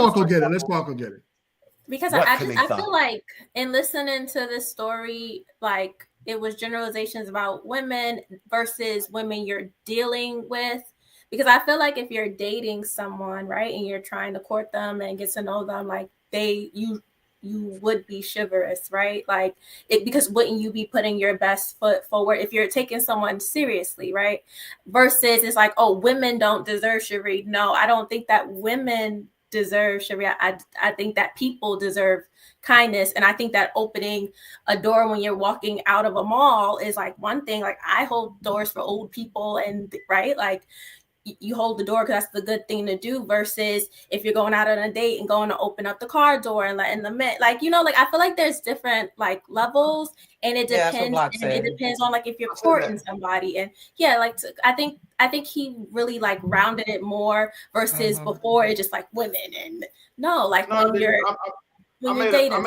Marco get it. Because I feel like in listening to this story, it was generalizations about women versus women you're dealing with. Because I feel like if you're dating someone, right, and you're trying to court them and get to know them, you would be chivalrous, right? Because wouldn't you be putting your best foot forward if you're taking someone seriously, right? Versus it's women don't deserve chivalry. No, I don't think that women deserve chivalry. I think that people deserve kindness. And I think that opening a door when you're walking out of a mall is one thing. I hold doors for old people and right, you hold the door because that's the good thing to do versus if you're going out on a date and going to open up the car door and letting them in. I feel like there's different levels and it depends. And it depends on if you're courting somebody. And I think he really rounded it more versus before it just women and when you're dating.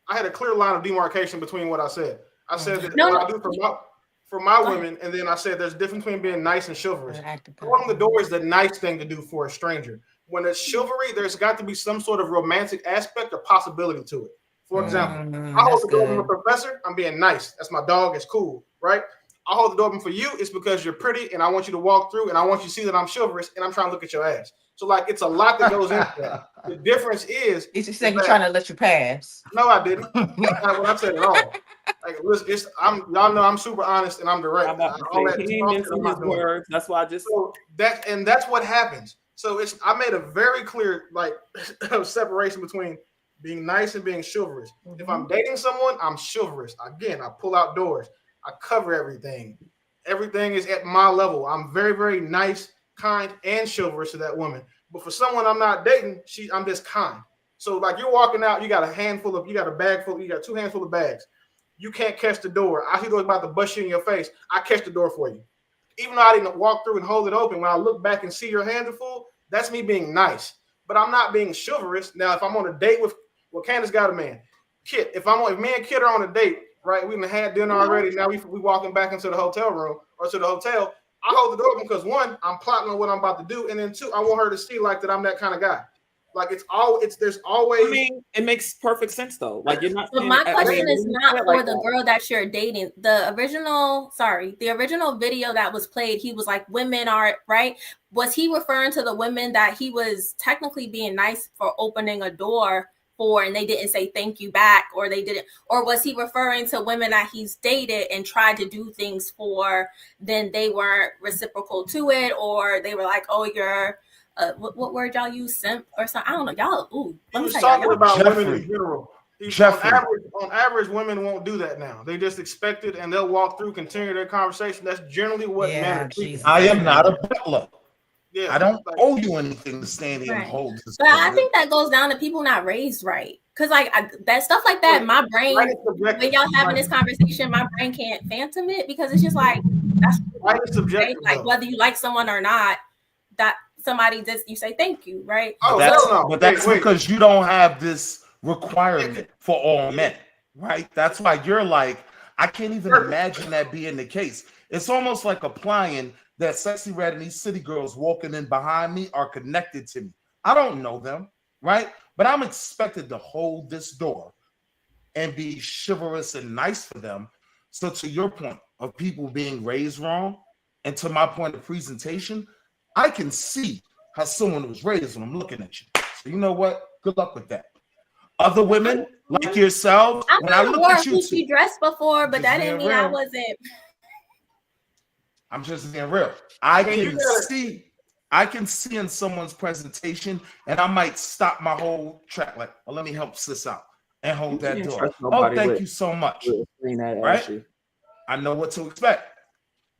I had a clear line of demarcation between what I said. I said that what I do for my women, and then I said there's a difference between being nice and chivalrous. Opening the door is the nice thing to do for a stranger. When it's chivalry, there's got to be some sort of romantic aspect or possibility to it. For example, I hold the door open for a professor, I'm being nice. That's my dog, it's cool, right? I hold the door open for you, it's because you're pretty and I want you to walk through and I want you to see that I'm chivalrous and I'm trying to look at your ass. So it's a lot that goes into that. The difference is you said you're trying to let you pass. No, I didn't. That's not what I said at all. Like, listen, y'all know I'm super honest and I'm direct. I'm about to say, he ain't mincing his words. That's why I just that's what happens. So I made a very clear separation between being nice and being chivalrous. Mm-hmm. If I'm dating someone, I'm chivalrous. Again, I pull out doors. I cover everything. Everything is at my level. I'm very, very nice, kind, and chivalrous to that woman. But for someone I'm not dating, I'm just kind. So like you're walking out, you got a bag full, you got 2 handfuls of bags. You can't catch the door. I see those about to bust you in your face. I catch the door for you. Even though I didn't walk through and hold it open, when I look back and see your hands are full, that's me being nice. But I'm not being chivalrous. Now, if I'm on a date with, Candace got a man. Kit, if me and Kit are on a date, right? We had dinner already. Now we walking back into the hotel room or to the hotel. I hold the door open because 1, I'm plotting on what I'm about to do, and then 2, I want her to see that I'm that kind of guy. Like there's always. I mean, it makes perfect sense though. Like you're not. But my question is not for the girl that you're dating. The original video that was played, he was like, women are right. Was he referring to the women that he was technically being nice for opening a door for, and they didn't say thank you back, or they didn't, or was he referring to women that he's dated and tried to do things for, then they weren't reciprocal to it, or they were like, oh, you're. What word y'all use? Simp or something? I don't know. Y'all. Ooh. He was talking about women in general. On average, women won't do that now. They just expect it, and they'll walk through, continue their conversation. That's generally what men are. I am not a butler. Yeah, I don't owe you anything to stand here and hold this. But I think that goes down to people not raised right. Because that stuff like that, my brain, when y'all having this conversation, my brain can't phantom it because it's just like that's subjective. Like whether you like someone or not, that somebody you say thank you, right? But that's because you don't have this requirement for all men, right? That's why you're like, I can't even imagine that being the case. It's almost like applying that Sexy Red and these city girls walking in behind me are connected to me. I don't know them, right? But I'm expected to hold this door and be chivalrous and nice for them. So to your point of people being raised wrong, and to my point of presentation, I can see how someone was raised when I'm looking at you. So you know what? Good luck with that. Other women like yourself, when I look at you, she dressed before, but that didn't mean I wasn't. I'm just being real. I can see in someone's presentation, and I might stop my whole track like, well, let me help sis out and hold that door. Oh, thank you so much. Right? I know what to expect.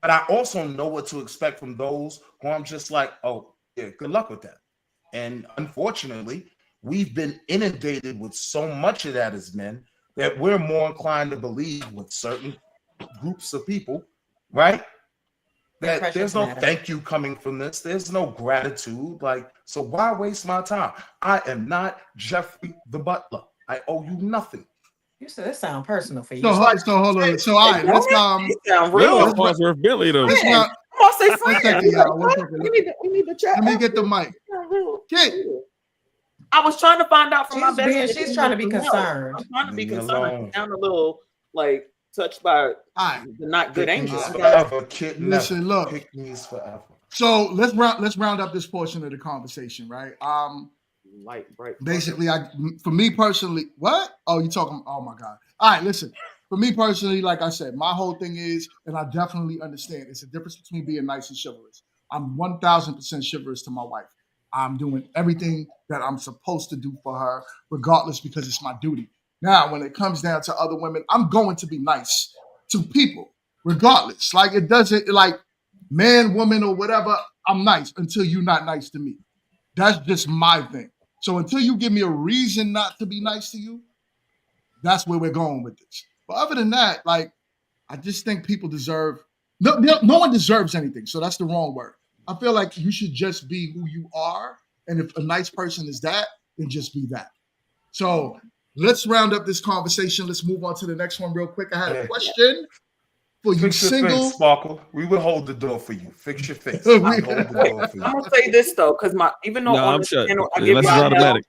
But I also know what to expect from those who I'm just like, oh, yeah, good luck with that. And unfortunately, we've been inundated with so much of that as men that we're more inclined to believe with certain groups of people, right? That there's no thank you coming from this. There's no gratitude. Like, so why waste my time? I am not Jeffrey the butler. I owe you nothing. You said it sound personal for you. So hold on. So all right, let's Billy though. We need to chat. Let me get the mic. I was trying to find out from my bestie. She's trying to be concerned. I'm trying to be concerned. I'm a little like touched by the not good angels. Listen, look. Forever. So let's round up this portion of the conversation, right? Basically, for me personally, what? Oh, you talking? Oh my God! All right, listen. For me personally, like I said, my whole thing is, and I definitely understand, it's a difference between being nice and chivalrous. I'm 1,000% chivalrous to my wife. I'm doing everything that I'm supposed to do for her, regardless, because it's my duty. Now, when it comes down to other women, I'm going to be nice to people, regardless. Like it doesn't, like man, woman, or whatever. I'm nice until you're not nice to me. That's just my thing. So until you give me a reason not to be nice to you, that's where we're going with this. But other than that, like, I just think people deserve, no one deserves anything. So that's the wrong word. I feel like you should just be who you are. And if a nice person is that, then just be that. So let's round up this conversation. Let's move on to the next one real quick. I had a question for you single. Face, Sparkle. We will hold the door for you. Fix your face. Hold the door for you. I'm going to say this, though, because even though I'm shut. Unless it's automatic.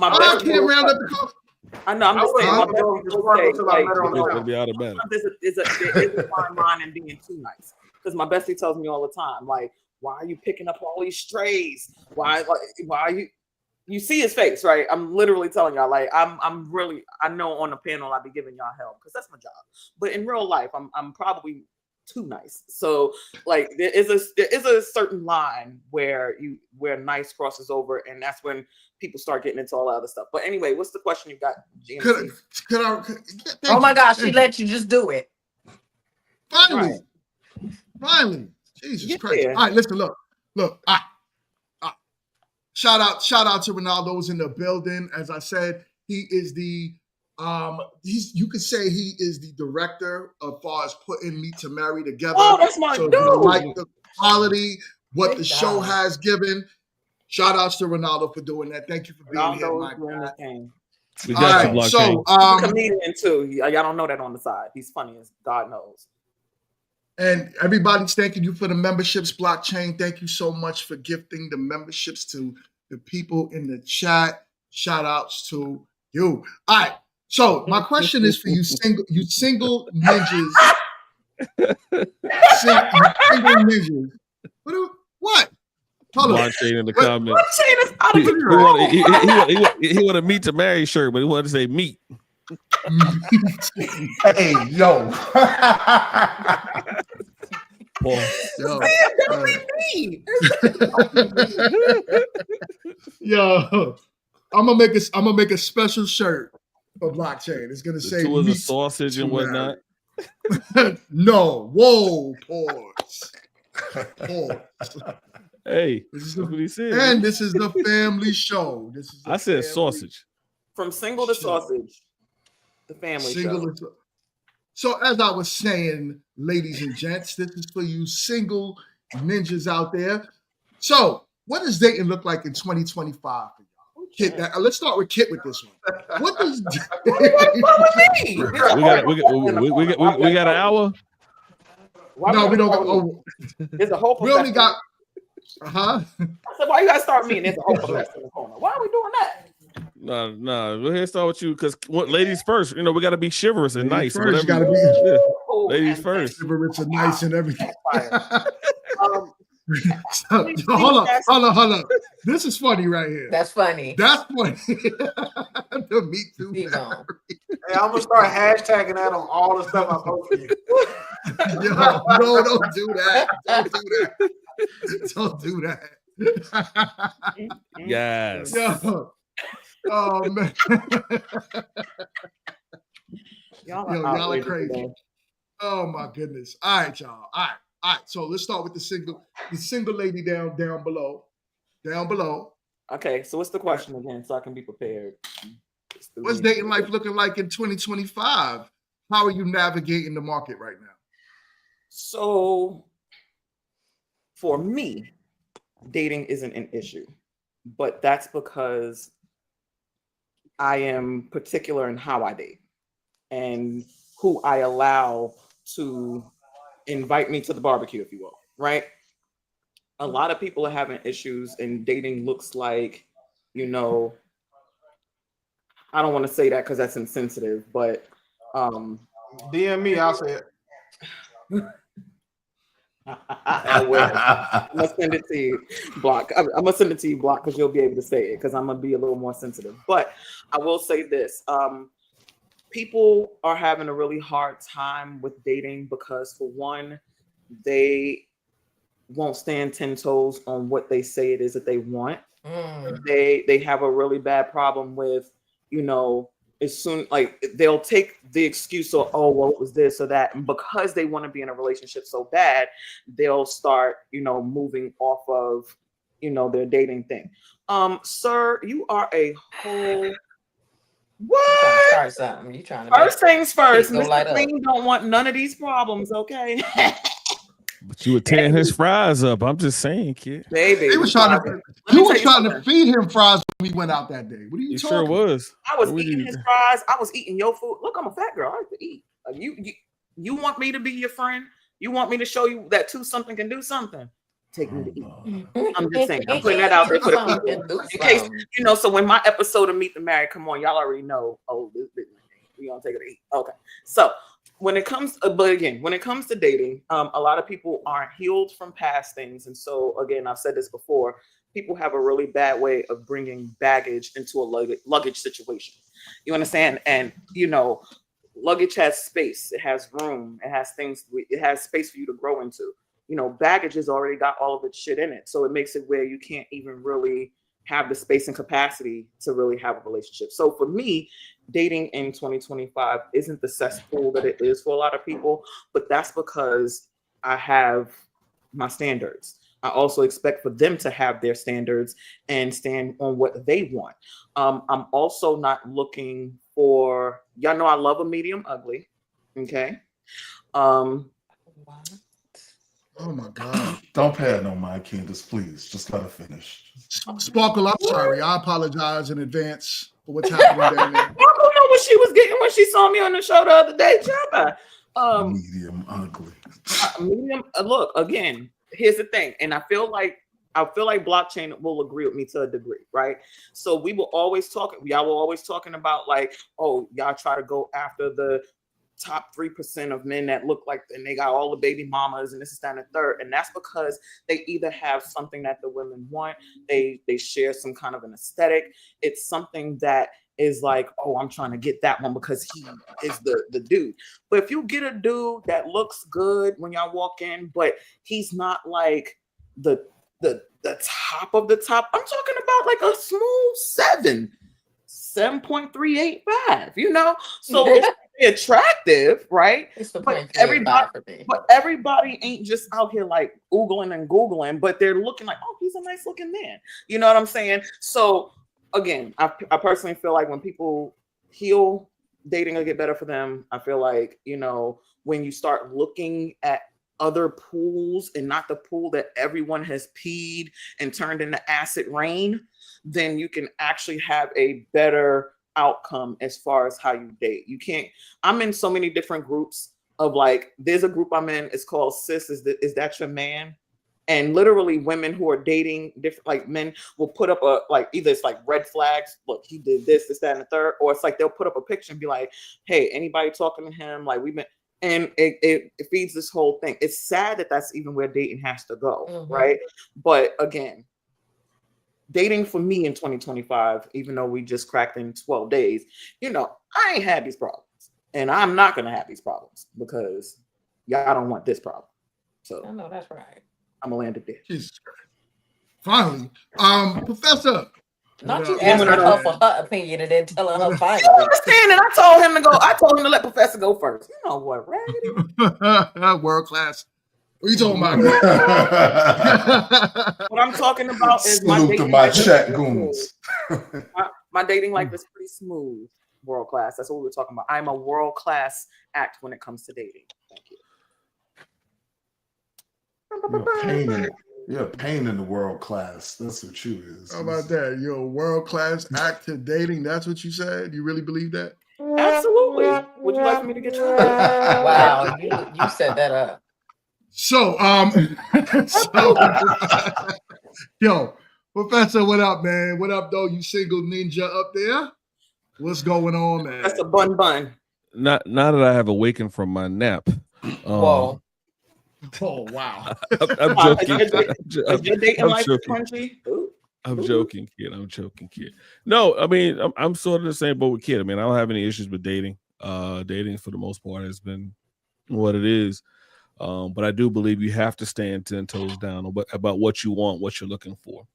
I can't round up the conversation. I know. I'm just saying. It'll be automatic. There's a fine line in being too nice. Because my bestie tells me all the time, like, why are you picking up all these strays? Why are you? You see his face, right? I'm literally telling y'all, like, I'm really, I know on the panel I'll be giving y'all help because that's my job. But in real life, I'm probably too nice. So like there is a certain line where nice crosses over, and that's when people start getting into all that other stuff. But anyway, what's the question you got, GMC? Oh my gosh, she let you just do it. Finally. Jesus Christ. All right, listen, look. Shout out to Ronaldo's in the building. As I said, he is the you could say he is the director as far as putting Meet to Marry together. Oh, that's my so dude. Like the quality, what Big the show job. has given. Shout outs to Ronaldo for doing that. Thank you for being here, my guy. We got you, Blockchain. So he's a comedian too. Y'all don't know that on the side. He's funny as God knows. And everybody's thanking you for the memberships, Blockchain. Thank you so much for gifting the memberships to the people in the chat. Shout outs to you. All right. So my question is for you single ninjas. Single ninjas. What? Hold on. Blockchain in the comments. Blockchain is out of control. He wanted Meet to Marry shirt, but he wanted to say meat. Hey, yo. Yo, I'm gonna make a special shirt for Blockchain. It's gonna say Two of the Meet sausage and to whatnot. Marry. No, whoa, pause. Hey, this is what he said. And this is the family show. I said sausage. From single to sausage, the family show. So as I was saying, ladies and gents, this is for you single ninjas out there. So what does dating look like in 2025 for y'all? Kit, let's start with Kit with this one. What does we got an hour? No, we don't go. There's a whole we only got I said, why you gotta start me and there's a whole professor in the corner? Why are we doing that? No. We're here to start with you because ladies first. You know, we got to be chivalrous and nice. First, gotta be ladies first. Chivalrous and nice and everything. Hold on. This is funny right here. That's funny. That's funny. The Me Too. Hey, I'm gonna start hashtagging that on all the stuff I post for you. Yo, no, don't do that. Don't do that. Yes. Yo. Oh man. Y'all are crazy. Oh my goodness. All right, y'all. All right. So let's start with the single lady down below. Down below. Okay, so what's the question again so I can be prepared? What's dating life looking like in 2025? How are you navigating the market right now? So for me, dating isn't an issue, but that's because I am particular in how I date and who I allow to invite me to the barbecue, if you will, right? A lot of people are having issues and dating looks like, I don't want to say that because that's insensitive, but DM me, I'll say it. I will. I'm gonna send it to you, Block. I'm gonna send it to you, Block, because you'll be able to say it because I'm gonna be a little more sensitive. But I will say this: people are having a really hard time with dating because, for one, they won't stand 10 toes on what they say it is that they want. They have a really bad problem with, as soon like they'll take the excuse of, oh, well, it was this or that, and because they want to be in a relationship so bad, they'll start moving off of their dating thing. Sir, you are a whole what? Start something. You trying to first things first. Mr. Clean don't want none of these problems, okay? But you were tearing his fries up. I'm just saying, kid. Baby, you was trying to feed him fries when we went out that day. What are you talking? Sure was. I was eating his fries. I was eating your food. Look, I'm a fat girl. I like to eat. You want me to be your friend? You want me to show you that something can do something? Take me to eat. I'm just saying. I'm putting that out there for the people. In case, so when my episode of Meet the Married come on, y'all already know, oh, this bitch, we gonna take her to eat. Okay. So when it comes to dating, a lot of people aren't healed from past things. And so again, I've said this before, people have a really bad way of bringing baggage into a luggage situation. You understand? And luggage has space, it has room, it has space for you to grow into. Baggage has already got all of its shit in it, so it makes it where you can't even really have the space and capacity to really have a relationship. So for me, dating in 2025 isn't the cesspool that it is for a lot of people, but that's because I have my standards. I also expect for them to have their standards and stand on what they want. I'm also not looking for, y'all know I love a medium ugly, okay? Oh my God. Don't pay her no mind, Candace, please. Just let her finish. Sparkle, I'm sorry. I apologize in advance for what's happening down there. I don't know what she was getting when she saw me on the show the other day, Jabba. Medium ugly. Medium. Look, again, here's the thing, and I feel like blockchain will agree with me to a degree, right? So we were always talking. Y'all were always talking about like, oh, y'all try to go after the top 3% of men that look like, and they got all the baby mamas and this is that and the third, and that's because they either have something that the women want, they share some kind of an aesthetic. It's something that is like, oh, I'm trying to get that one because he is the dude. But if you get a dude that looks good when y'all walk in, but he's not like the top of the top, I'm talking about like a smooth 7.385, so it's attractive, right? It's the But 0.35 for me. everybody ain't just out here like googling, but they're looking like, oh, he's a nice looking man. You know what I'm saying? So again, I personally feel like when people heal, dating will get better for them. I feel like, when you start looking at other pools and not the pool that everyone has peed and turned into acid rain, then you can actually have a better outcome as far as how you date. I'm in so many different groups of like, there's a group I'm in, it's called Sis, is that your man? And literally women who are dating different, like men will put up either it's like red flags, look, he did this, that, and the third, or it's like they'll put up a picture and be like, hey, anybody talking to him? Like we've been, and it feeds this whole thing. It's sad that that's even where dating has to go, right? But again, dating for me in 2025, even though we just cracked in 12 days, I ain't had these problems. And I'm not going to have these problems because y'all don't want this problem. So I know that's right. I'm going to land it there. Jesus Christ. Finally. Professor. Not you asking her for her opinion and then telling her finally. I understand, and I told him to let Professor go first. You know what, Raggedy? World class. What are you talking about? What I'm talking about is my dating my dating life is pretty smooth. World class. That's what we were talking about. I'm a world class act when it comes to dating. Thank you. You're a pain in the world class. That's what you is. How about that? You're a world class act to dating. That's what you said? You really believe that? Absolutely. Would you like for me to get you? Wow, you set that up. So, yo, Professor, what up, man? What up, though? You single ninja up there? What's going on, man? That's a bun. Not that I have awakened from my nap. Whoa. Oh, wow. I'm joking. I'm joking, kid. No, I mean, I'm sort of the same boat with kid. I mean, I don't have any issues with dating. Dating, for the most part, has been what it is. But I do believe you have to stand 10 toes down about what you want, what you're looking for.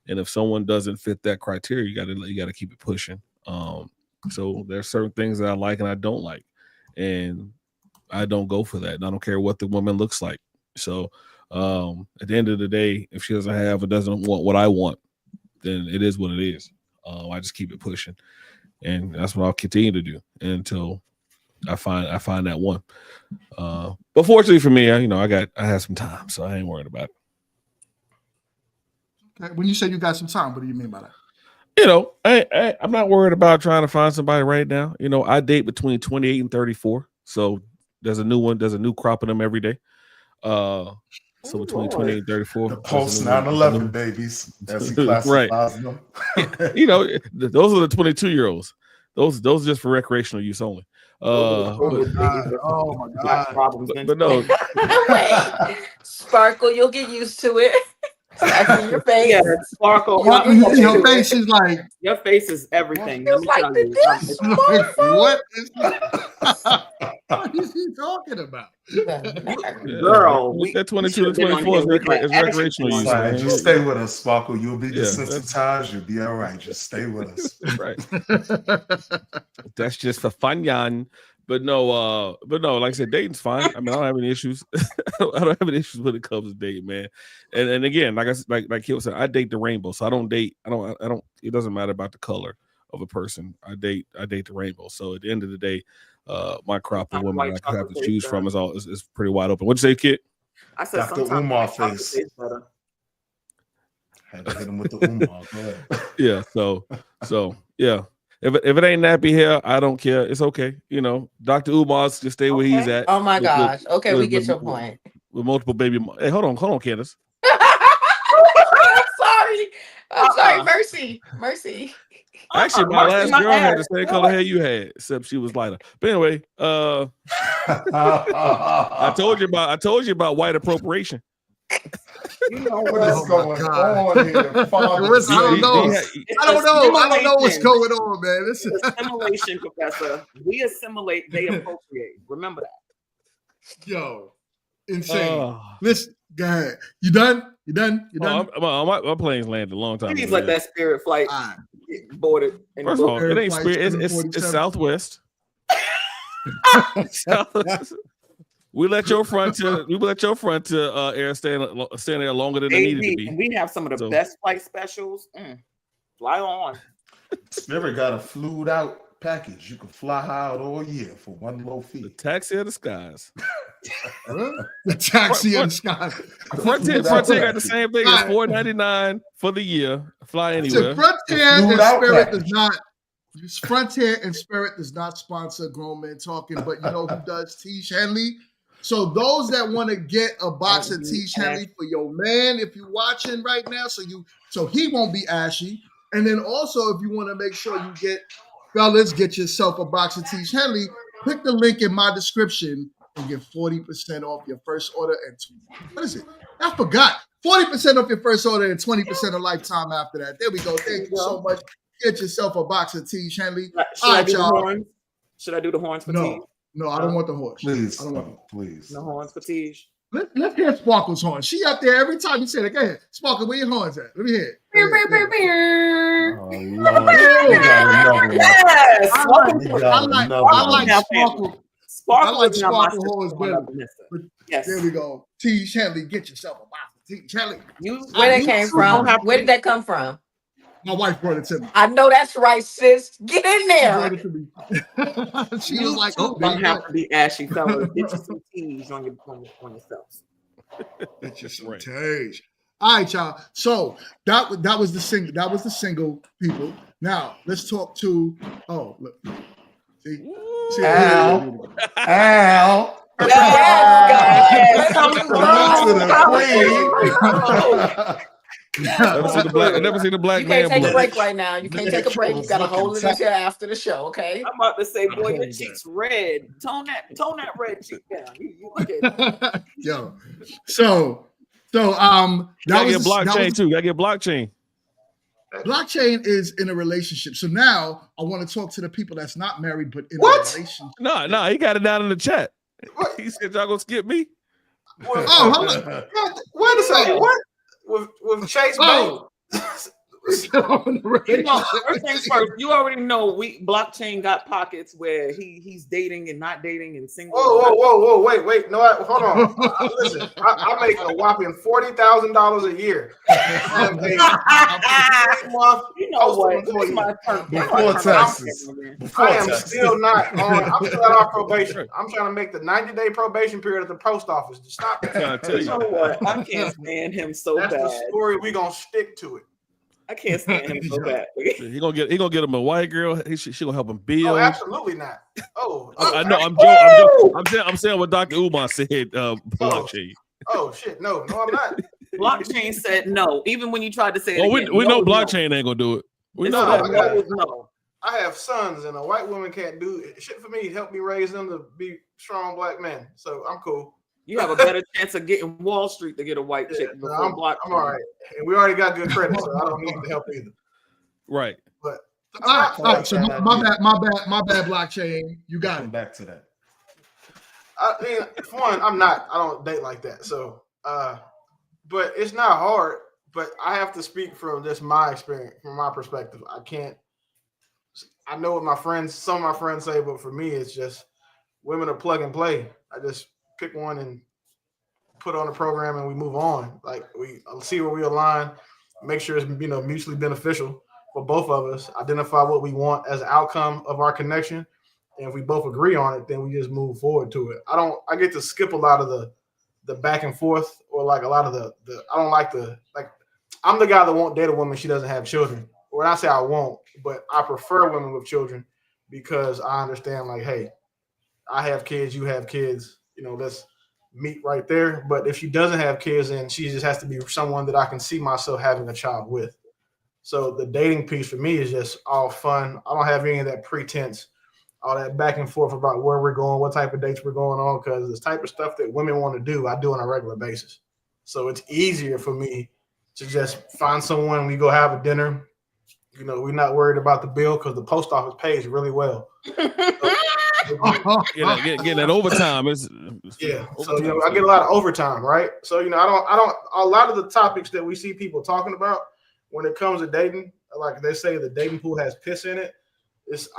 And if someone doesn't fit that criteria, you got to keep it pushing. So there's certain things that I like and I don't like. And I don't go for that. And I don't care what the woman looks like. So at the end of the day, if she doesn't have or doesn't want what I want, then it is what it is. I just keep it pushing. And that's what I'll continue to do until I find that one. But fortunately for me, I had some time, so I ain't worried about it. Okay. When you say you got some time, what do you mean by that? I'm not worried about trying to find somebody right now. I date between 28 and 34. So there's a new crop of them every day. So between 28 and 34. The post 9/11 babies, as he classifies them. Those are the 22-year-olds. Those are just for recreational use only. Oh my God. Problems, but no. Wait. Sparkle, you'll get used to it. Exactly, your face. Yeah, Sparkle. Your face is like, Your face is everything. Let Feels me like tell the you. dish. what is what is he talking about? Girl, that 22 to 24 is recreational use, Sorry, man. just stay with us, Sparkle. You'll be Yeah, desensitized. You'll be all right. Just stay with us. Right. That's just for fun, Jan. But no, like I said, dating's fine. I mean, I don't have any issues. I don't have any issues when it comes to dating, man. And again, like Kil said, I date the rainbow. So I don't. It doesn't matter about the color of a person. I date the rainbow. So at the end of the day, my crop of women I have to choose from is pretty wide open. What'd you say, kid? I said Dr. Umar face. Had to hit him with the Umar. Go ahead. Yeah. So yeah. If it ain't nappy hair, I don't care. It's okay. You know, Dr. Umar's just stay where he's at. Oh my gosh. Okay, we get your point. With multiple baby. Hey, hold on, Candace. I'm sorry, Mercy. Actually, my last girl had the same color hair you had, except she was lighter. But anyway, I told you about white appropriation. You know what's going on here. I don't know what's going on, man. This is assimilation, Professor. We assimilate, they appropriate. Remember that. Yo, insane. Listen, go ahead. You done? My plane's landed a long time ago. He's like that Spirit flight boarded. First of all, it ain't Spirit. It's Southwest. We let your front to air stand there longer than it needed to be. We have some of the best flight specials. Fly on. Spirit got a flued out package. You can fly out all year for one low fee. The taxi of the skies. The taxi of the skies. Frontier got the same thing as $4.99 for the year. Fly anywhere. Frontier and Spirit does not sponsor Grown Men Talking, but you know who does? Tiege Henley. So those that want to get a box of Tiege Henley for your man, if you're watching right now, so he won't be ashy. And then also, if you want to make sure you get yourself a box of Tiege Henley, click the link in my description and get 40% off your first order. And what is it? I forgot. 40% off your first order and 20% of lifetime after that. There we go. Thank you so much. Get yourself a box of Tiege Henley. All right, y'all. Should I do the horns for Tiege? No, I don't want the horns. Please, please. No horns for Tiege. Let's hear Sparkle's horn. She up there every time you say it. Go ahead. Sparkle, where your horns at? Let me hear it. I like Sparkle horns better. Yes. There we go. Tiege Henley, get yourself a box of Tiege Henley. Where that came from? Where did that come from? My wife brought it to me. I know that's right, sis. Get in there. She was like, "Oh, don't have to be ashy, fellas. Get you some Tiege on yourselves. Get you some Tiege." All right, y'all. So that was the single. That was the single, people. Now let's talk to. Oh, look. See Al. Never seen the black you man. You can't take a break right now. You can't take a break. You got to hold it until after the show, okay? I'm about to say, boy, your cheeks red. Tone that red cheek down. You look at it. Yo. So that was blockchain too. Gotta get blockchain. Blockchain is in a relationship. So now I want to talk to the people that's not married but in a relationship. No, he got it down in the chat. He said y'all gonna skip me. Wait a second. What? With Chase Bank. First things first, you already know blockchain got pockets where he's dating and not dating and single. Whoa, wait. No, hold on. Listen, I make a whopping $40,000 a year. You know what? Before taxes. I am still not on. I'm still on probation. I'm trying to make the 90-day probation period at the post office. To stop it. You know what? I can't stand him so bad. That's the story. We're gonna stick to it. I can't stand him so bad. He gonna get him a white girl. She gonna help him build. Oh, absolutely not. Oh, I know. I'm joking. I'm saying what Dr. Umar said. Blockchain. Oh shit! No, I'm not. Blockchain said no. Even when you tried to say, we know blockchain ain't gonna do it. We know that. No. I have sons, and a white woman can't do shit for me. Help me raise them to be strong black men. So I'm cool. You have a better chance of getting Wall Street to get a white chick before I'm all right. And we already got good credit, so I don't need the help either. Right. But all right. So my bad, blockchain. You got it. Back to that. I mean, for one, I don't date like that. So, but it's not hard. But I have to speak from just my experience, from my perspective. I know what some of my friends say, but for me, it's just women are plug and play. I just pick one and put on a program and we move on. Like we see where we align, make sure it's mutually beneficial for both of us, identify what we want as an outcome of our connection. And if we both agree on it, then we just move forward to it. I get to skip a lot of the back and forth, or like a lot of I don't like I'm the guy that won't date a woman she doesn't have children. Or when I say I won't, but I prefer women with children because I understand, like, hey, I have kids, you have kids, let's meet right there. But if she doesn't have kids, then she just has to be someone that I can see myself having a child with. So the dating piece for me is just all fun. I don't have any of that pretense, all that back and forth about where we're going, what type of dates we're going on, because the type of stuff that women want to do, I do on a regular basis. So it's easier for me to just find someone, we go have a dinner. We're not worried about the bill because the post office pays really well. Getting that overtime is So I get a lot of overtime, right? So I don't. A lot of the topics that we see people talking about when it comes to dating, like they say, the dating pool has piss in it.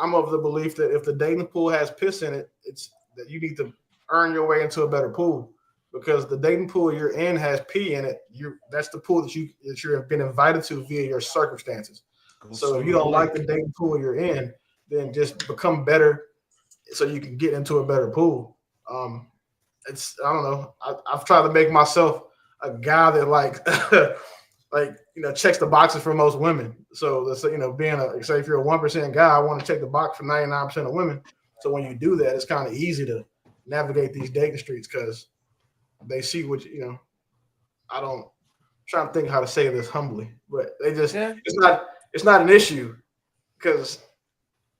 I'm of the belief that if the dating pool has piss in it, it's that you need to earn your way into a better pool, because the dating pool you're in has pee in it. That's the pool that you have been invited to via your circumstances. So if you don't like the dating pool you're in, then just become better so you can get into a better pool. I don't know. I've tried to make myself a guy that checks the boxes for most women. So let's say, say if you're a 1% guy, I want to check the box for 99% of women. So when you do that, it's kind of easy to navigate these dating streets because they see what I'm trying to think how to say this humbly, but they just it's not an issue because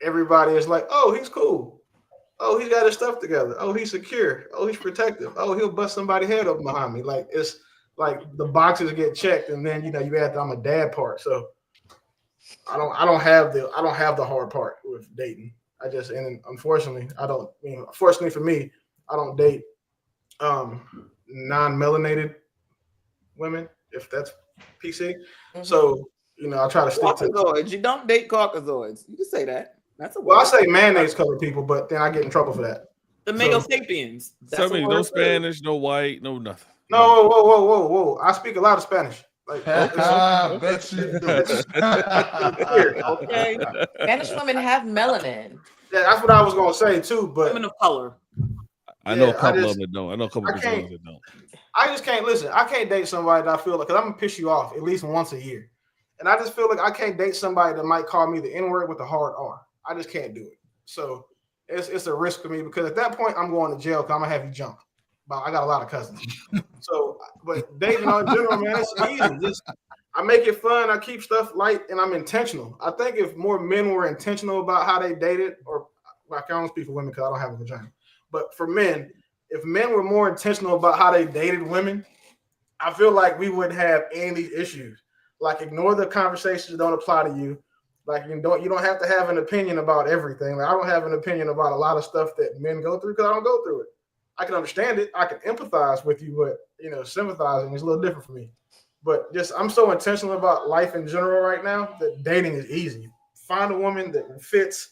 everybody is like, oh, he's cool. Oh, he's got his stuff together. Oh, he's secure. Oh, he's protective. Oh, he'll bust somebody's head up behind me. Like it's like the boxes get checked, and then you add the I'm a dad part. So I don't have the hard part with dating. Unfortunately, fortunately for me, I don't date non-melanated women, if that's PC. Mm-hmm. So I try to stick to Caucasoids. You don't date Caucasoids. You can say that. That's a word. Well, I say mayonnaise colored people, but then I get in trouble for that. The male sapiens. No Spanish, no white, no nothing. No, whoa. I speak a lot of Spanish. Like, bet you do. Okay. Spanish women have melanin. Yeah, that's what I was gonna say too. But women of color. I know a couple of them that don't. I know a couple of them that don't. I just can't listen. I can't date somebody that I feel like, because I'm gonna piss you off at least once a year. And I just feel like I can't date somebody that might call me the N-word with a hard R. I just can't do it. So it's a risk for me, because at that point I'm going to jail because I'm gonna have you jump. But I got a lot of cousins. So, but dating in general, man, it's easy. I make it fun. I keep stuff light, and I'm intentional. I think if more men were intentional about how they dated, or I can only speak for women because I don't have a vagina. But for men, if men were more intentional about how they dated women, I feel like we wouldn't have any issues. Like, ignore the conversations that don't apply to you. Like, you don't have to have an opinion about everything. Like, I don't have an opinion about a lot of stuff that men go through because I don't go through it. I can understand it. I can empathize with you, but sympathizing is a little different for me. But I'm so intentional about life in general right now that dating is easy. Find a woman that fits,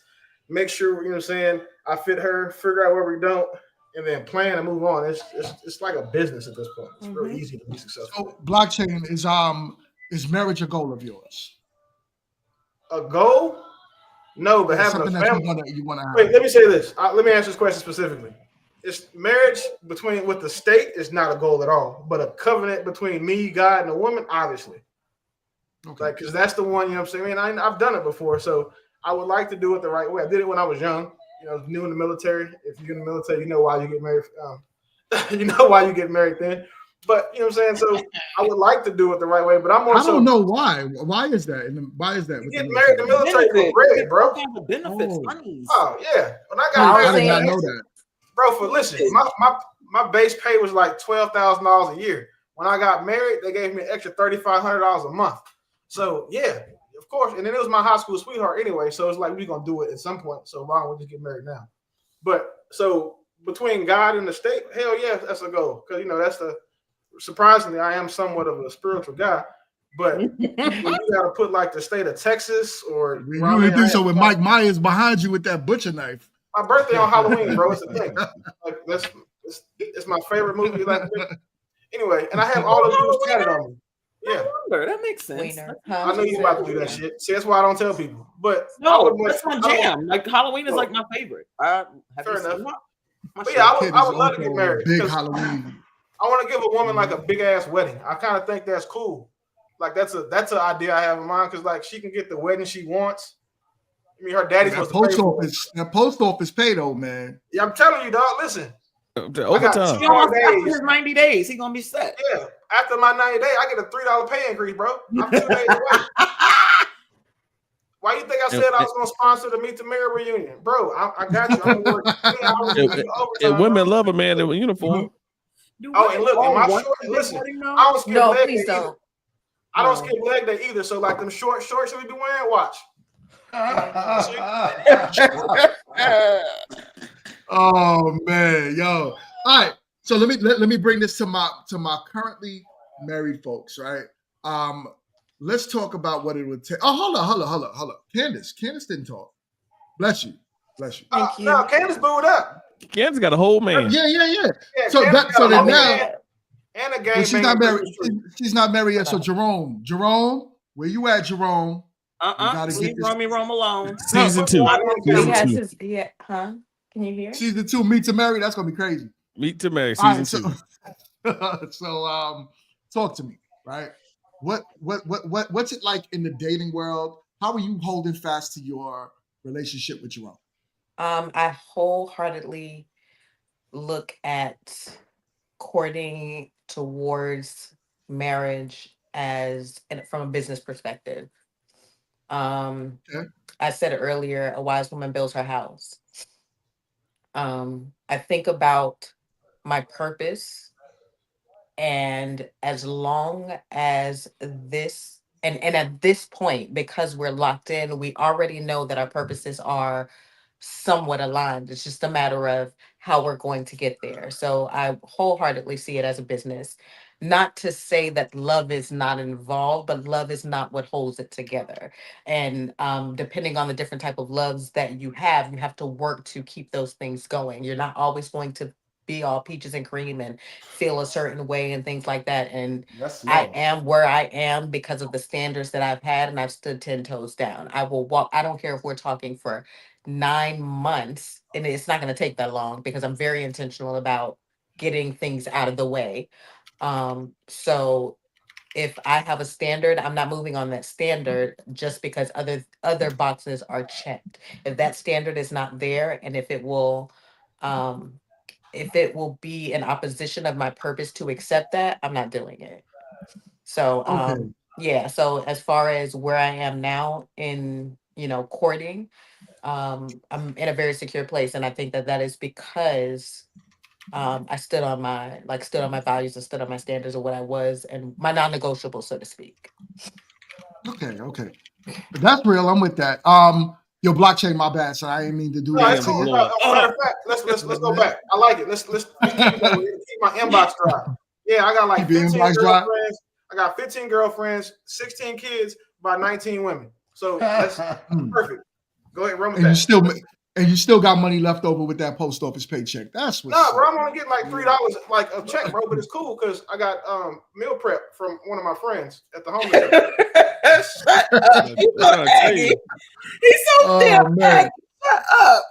make sure, I fit her, figure out where we don't, and then plan and move on. It's like a business at this point. It's very easy to be successful. So blockchain is marriage a goal of yours? A goal? No, but having a family. You want to have. Wait, let me say this. Let me answer this question specifically. It's marriage with the state is not a goal at all, but a covenant between me, God, and a woman, obviously. Okay. Like, because that's the one, I'm saying. I've done it before, so I would like to do it the right way. I did it when I was young. New in the military. If you're in the military, you know why you get married. You know why you get married then. But you know what I'm saying. So I would like to do it the right way, but I don't know why. Why is that? Why is that? You get married in the military for bread, bro. Benefits, Oh yeah. When I did not know that. Bro, listen, my base pay was like $12,000 a year. When I got married, they gave me an extra $3,500 a month. So yeah, of course. And then it was my high school sweetheart anyway. So it's like we're gonna do it at some point. So why don't we just get married now? But so between God and the state, hell yeah, that's a goal. Because that's surprisingly, I am somewhat of a spiritual guy. But you gotta put like the state of Texas or you would do so with Mike Myers behind you with that butcher knife. My birthday on Halloween, bro. It's a thing. Like it's my favorite movie. Like anyway, and I have all those dudes tatted on me. Yeah, that makes sense. I know you about to do that shit. See, that's why I don't tell people. But no, that's my jam. Like Halloween is like my favorite. Fair enough. But yeah, I would love to get married. Big Halloween. I want to give a woman like a big ass wedding. I kind of think that's cool. Like that's an idea I have in mind because like she can get the wedding she wants. I mean, her daddy's supposed to pay for it. That post office pay though, man. Yeah, I'm telling you, dog. Listen, overtime. After his 90 days, he gonna be set. Yeah, after my 90 days, I get a $3 pay increase, bro. I'm 2 days away. Why you think I said I was gonna sponsor the Meet the Mayor reunion, bro? I got you. I'm gonna work. And women love a man in uniform. Oh, and look, am I short? Listen, I don't skip leg please day either. don't. I don't skip leg day either. So like them short shorts we be wearing, watch. Oh man, yo. All right. So let me bring this to my currently married folks, right? Let's talk about what it would take. Oh, hold on. Candace didn't talk. Bless you. Thank you. No, Candace booed up. Candace got a whole man. Yeah. Yeah, So then now and a gay she's not married. She's not married yet. So Jerome, where you at, Jerome? Leave Rome alone. Season 2. Can you hear? Season 2, Meet to Marry. That's gonna be crazy. Meet to Marry, All season right, 2. So talk to me, right? What's it like in the dating world? How are you holding fast to your relationship with Jerome? I wholeheartedly look at courting towards marriage from a business perspective. I said it earlier, a wise woman builds her house. I think about my purpose, and as long as this and at this point, because we're locked in, we already know that our purposes are somewhat aligned. It's just a matter of how we're going to get there. So I wholeheartedly see it as a business. Not to say that love is not involved, but love is not what holds it together. And depending on the different type of loves that you have to work to keep those things going. You're not always going to be all peaches and cream and feel a certain way and things like that. And I am where I am because of the standards that I've had, and I've stood 10 toes down. I will walk. I don't care if we're talking for 9 months, and it's not going to take that long because I'm very intentional about getting things out of the way. So if I have a standard, I'm not moving on that standard just because other boxes are checked. If that standard is not there, and if it will be in opposition of my purpose to accept that, I'm not doing it. So yeah. So as far as where I am now in courting, I'm in a very secure place, and I think that is because I stood on my values and stood on my standards of what I was and my non-negotiable, so to speak. Okay. That's real. I'm with that. Your blockchain, my bad. So I didn't mean to do that. Cool. Matter of fact, let's go back. I like it. Let's keep my inbox dry. Yeah, I got like 15 girlfriends. I got 15 girlfriends, 16 kids, about 19 women. So that's perfect. Go ahead, run with that. And you still got money left over with that post office paycheck. That's what's bro. I'm only getting like $3 like a check, bro. But it's cool because I got meal prep from one of my friends at the home. He's so damn bad. Shut up.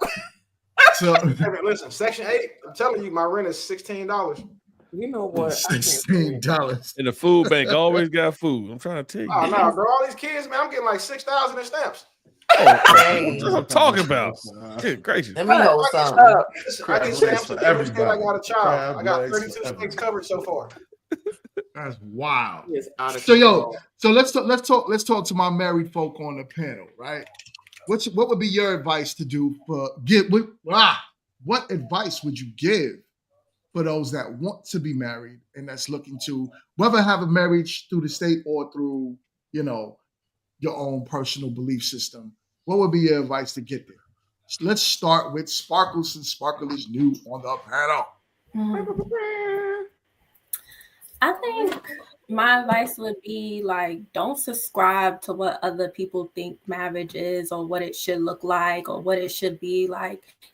So listen, Section 8. I'm telling you, my rent is $16. You know what? $16. And the food bank always got food. I'm trying to tell you. Oh no, bro! All these kids, man, I'm getting like 6,000 in stamps. That's what I'm talking about. Good gracious. Let me know something. I get stamps for every day I got a child. I got 32 states covered so far. That's wild. So let's talk to my married folk on the panel, right? What would be your advice to do what advice would you give for those that want to be married and that's looking to whether have a marriage through the state or through, your own personal belief system? What would be your advice to get there? Let's start with Sparkle, since Sparkle is new on the panel. I think my advice would be don't subscribe to what other people think marriage is or what it should look like or what it should be.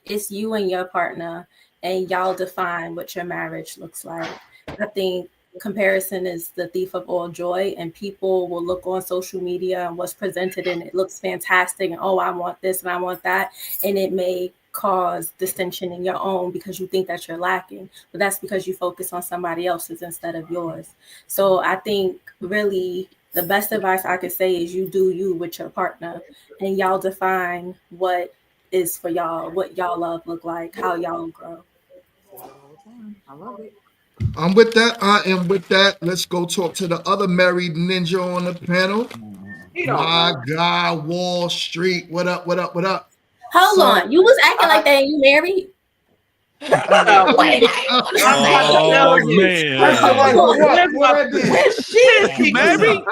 It's you and your partner, and y'all define what your marriage looks like. I think comparison is the thief of all joy, and people will look on social media and what's presented and it looks fantastic, and I want this and I want that, and it may cause distinction in your own because you think that you're lacking, but that's because you focus on somebody else's instead of yours. So I think really the best advice I could say is you do you with your partner, and y'all define what is for y'all, what y'all love look like, how y'all grow. I love it. I'm with that. I am with that. Let's go talk to the other married ninja on the panel. My guy, Wall Street. What up? What up? What up? Hold on. You was acting like that and you married? Oh man! What I did? You married?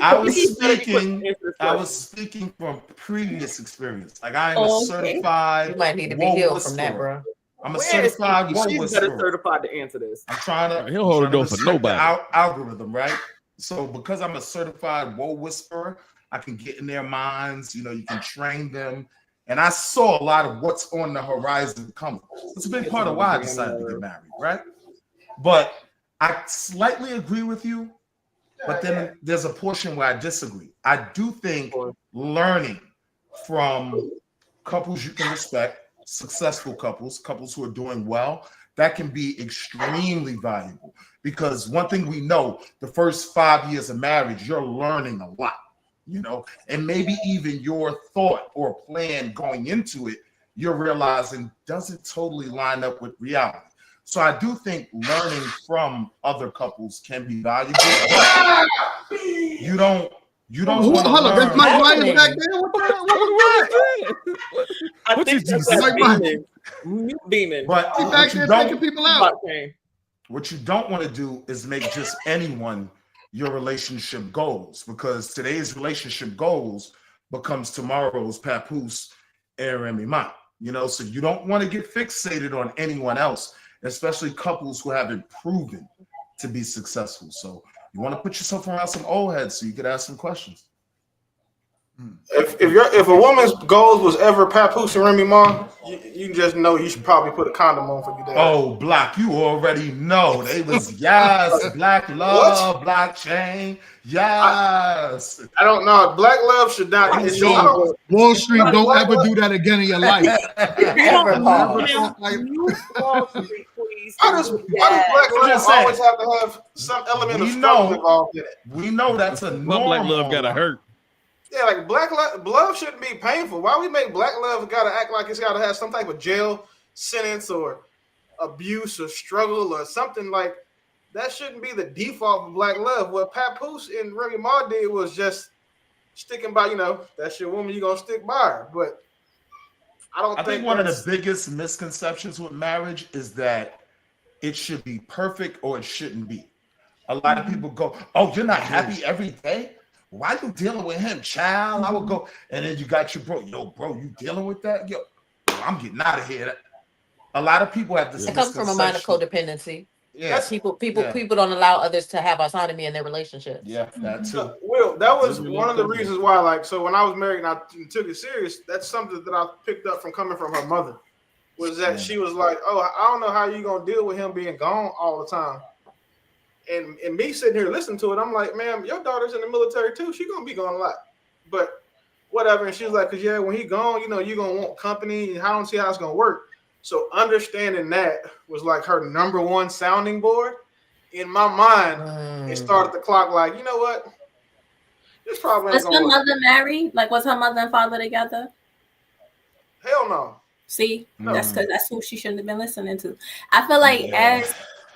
I was speaking from previous experience. I am a certified. You might need to be healed from that, bro. I'm a certified woe She's whisperer. better certified to answer this. I'm trying to. He'll hold the door for respect the nobody. Algorithm, right? So because I'm a certified woe whisperer, I can get in their minds. You can train them, and I saw a lot of what's on the horizon coming. It's a big part of why I decided to get married, right? But I slightly agree with you, but then there's a portion where I disagree. I do think learning from couples you can respect, successful couples who are doing well, that can be extremely valuable, because one thing we know, the first 5 years of marriage, you're learning a lot, and maybe even your thought or plan going into it, you're realizing doesn't totally line up with reality. So I do think learning from other couples can be valuable, but you don't Hold up, that's Mike Myers back there. I think that's Mute Demon. But He back there taking people out. What you don't want to do is make just anyone your relationship goals, because today's relationship goals becomes tomorrow's papoose and Remy Ma. So you don't want to get fixated on anyone else, especially couples who haven't proven to be successful. So you want to put yourself around some old heads so you could ask some questions. If a woman's goals was ever papoose and Remy Ma, you just know you should probably put a condom on for you. Oh, Black, you already know they was Black love, blockchain, yes. I don't know. Black love should not. Wall Street, don't ever do that again in your life. Why does Black love always have to have some element of struggle involved in it? We know that's a normal. Black love gotta hurt. Yeah, black love shouldn't be painful. Why we make black love gotta act like it's gotta have some type of jail sentence or abuse or struggle or something like that? Shouldn't be the default of black love. What Papoose and Remy Ma did was just sticking by, that's your woman, you're gonna stick by her. But I think one of the biggest misconceptions with marriage is that it should be perfect or it shouldn't be. A lot of people go, "Oh, you're not happy every day? Why you dealing with him, child?" I would go, and then you got your bro. Yo, bro, you dealing with that? Yo, I'm getting out of here. A lot of people have this. It comes from a mind of codependency. Yeah, people don't allow others to have autonomy in their relationships. Yeah, that too. Well, that was one of the reasons why. So when I was married and I took it serious, that's something that I picked up from coming from her mother. Was that she was like, "Oh, I don't know how you gonna deal with him being gone all the time." And me sitting here listening to it, I'm like, "Ma'am, your daughter's in the military too. She's gonna be gone a lot." But whatever. And she was like, "Cause yeah, when he gone, you're gonna want company, and I don't see how it's gonna work." So understanding that was like her number one sounding board. In my mind, it started the clock. Like, you know what? This probably ain't was her mother married? Like, was her mother and father together? Hell no. See, that's because that's who she shouldn't have been listening to. I feel like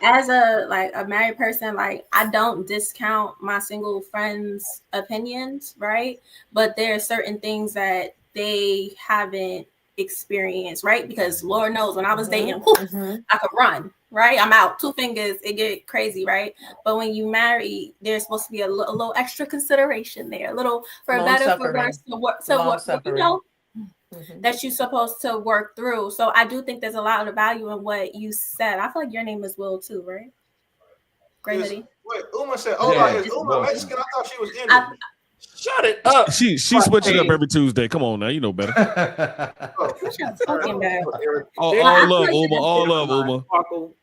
as a married person, like, I don't discount my single friends' opinions, right? But there are certain things that they haven't experience, right? Because Lord knows when I was dating, I could run, right? I'm out, 2 fingers, it get crazy, right? But when you marry, there's supposed to be a little extra consideration there, a little for better, for worse, you know, that you're supposed to work through. So I do think there's a lot of value in what you said. I feel like your name is Will too, right? Great hoodie. Wait, Uma said, "Oh, is Uma Mexican?" I thought she was Indian. Shut it up. She switches up every Tuesday. Come on now, you know better. What y'all talking about? All love, Uma. All love, Uma.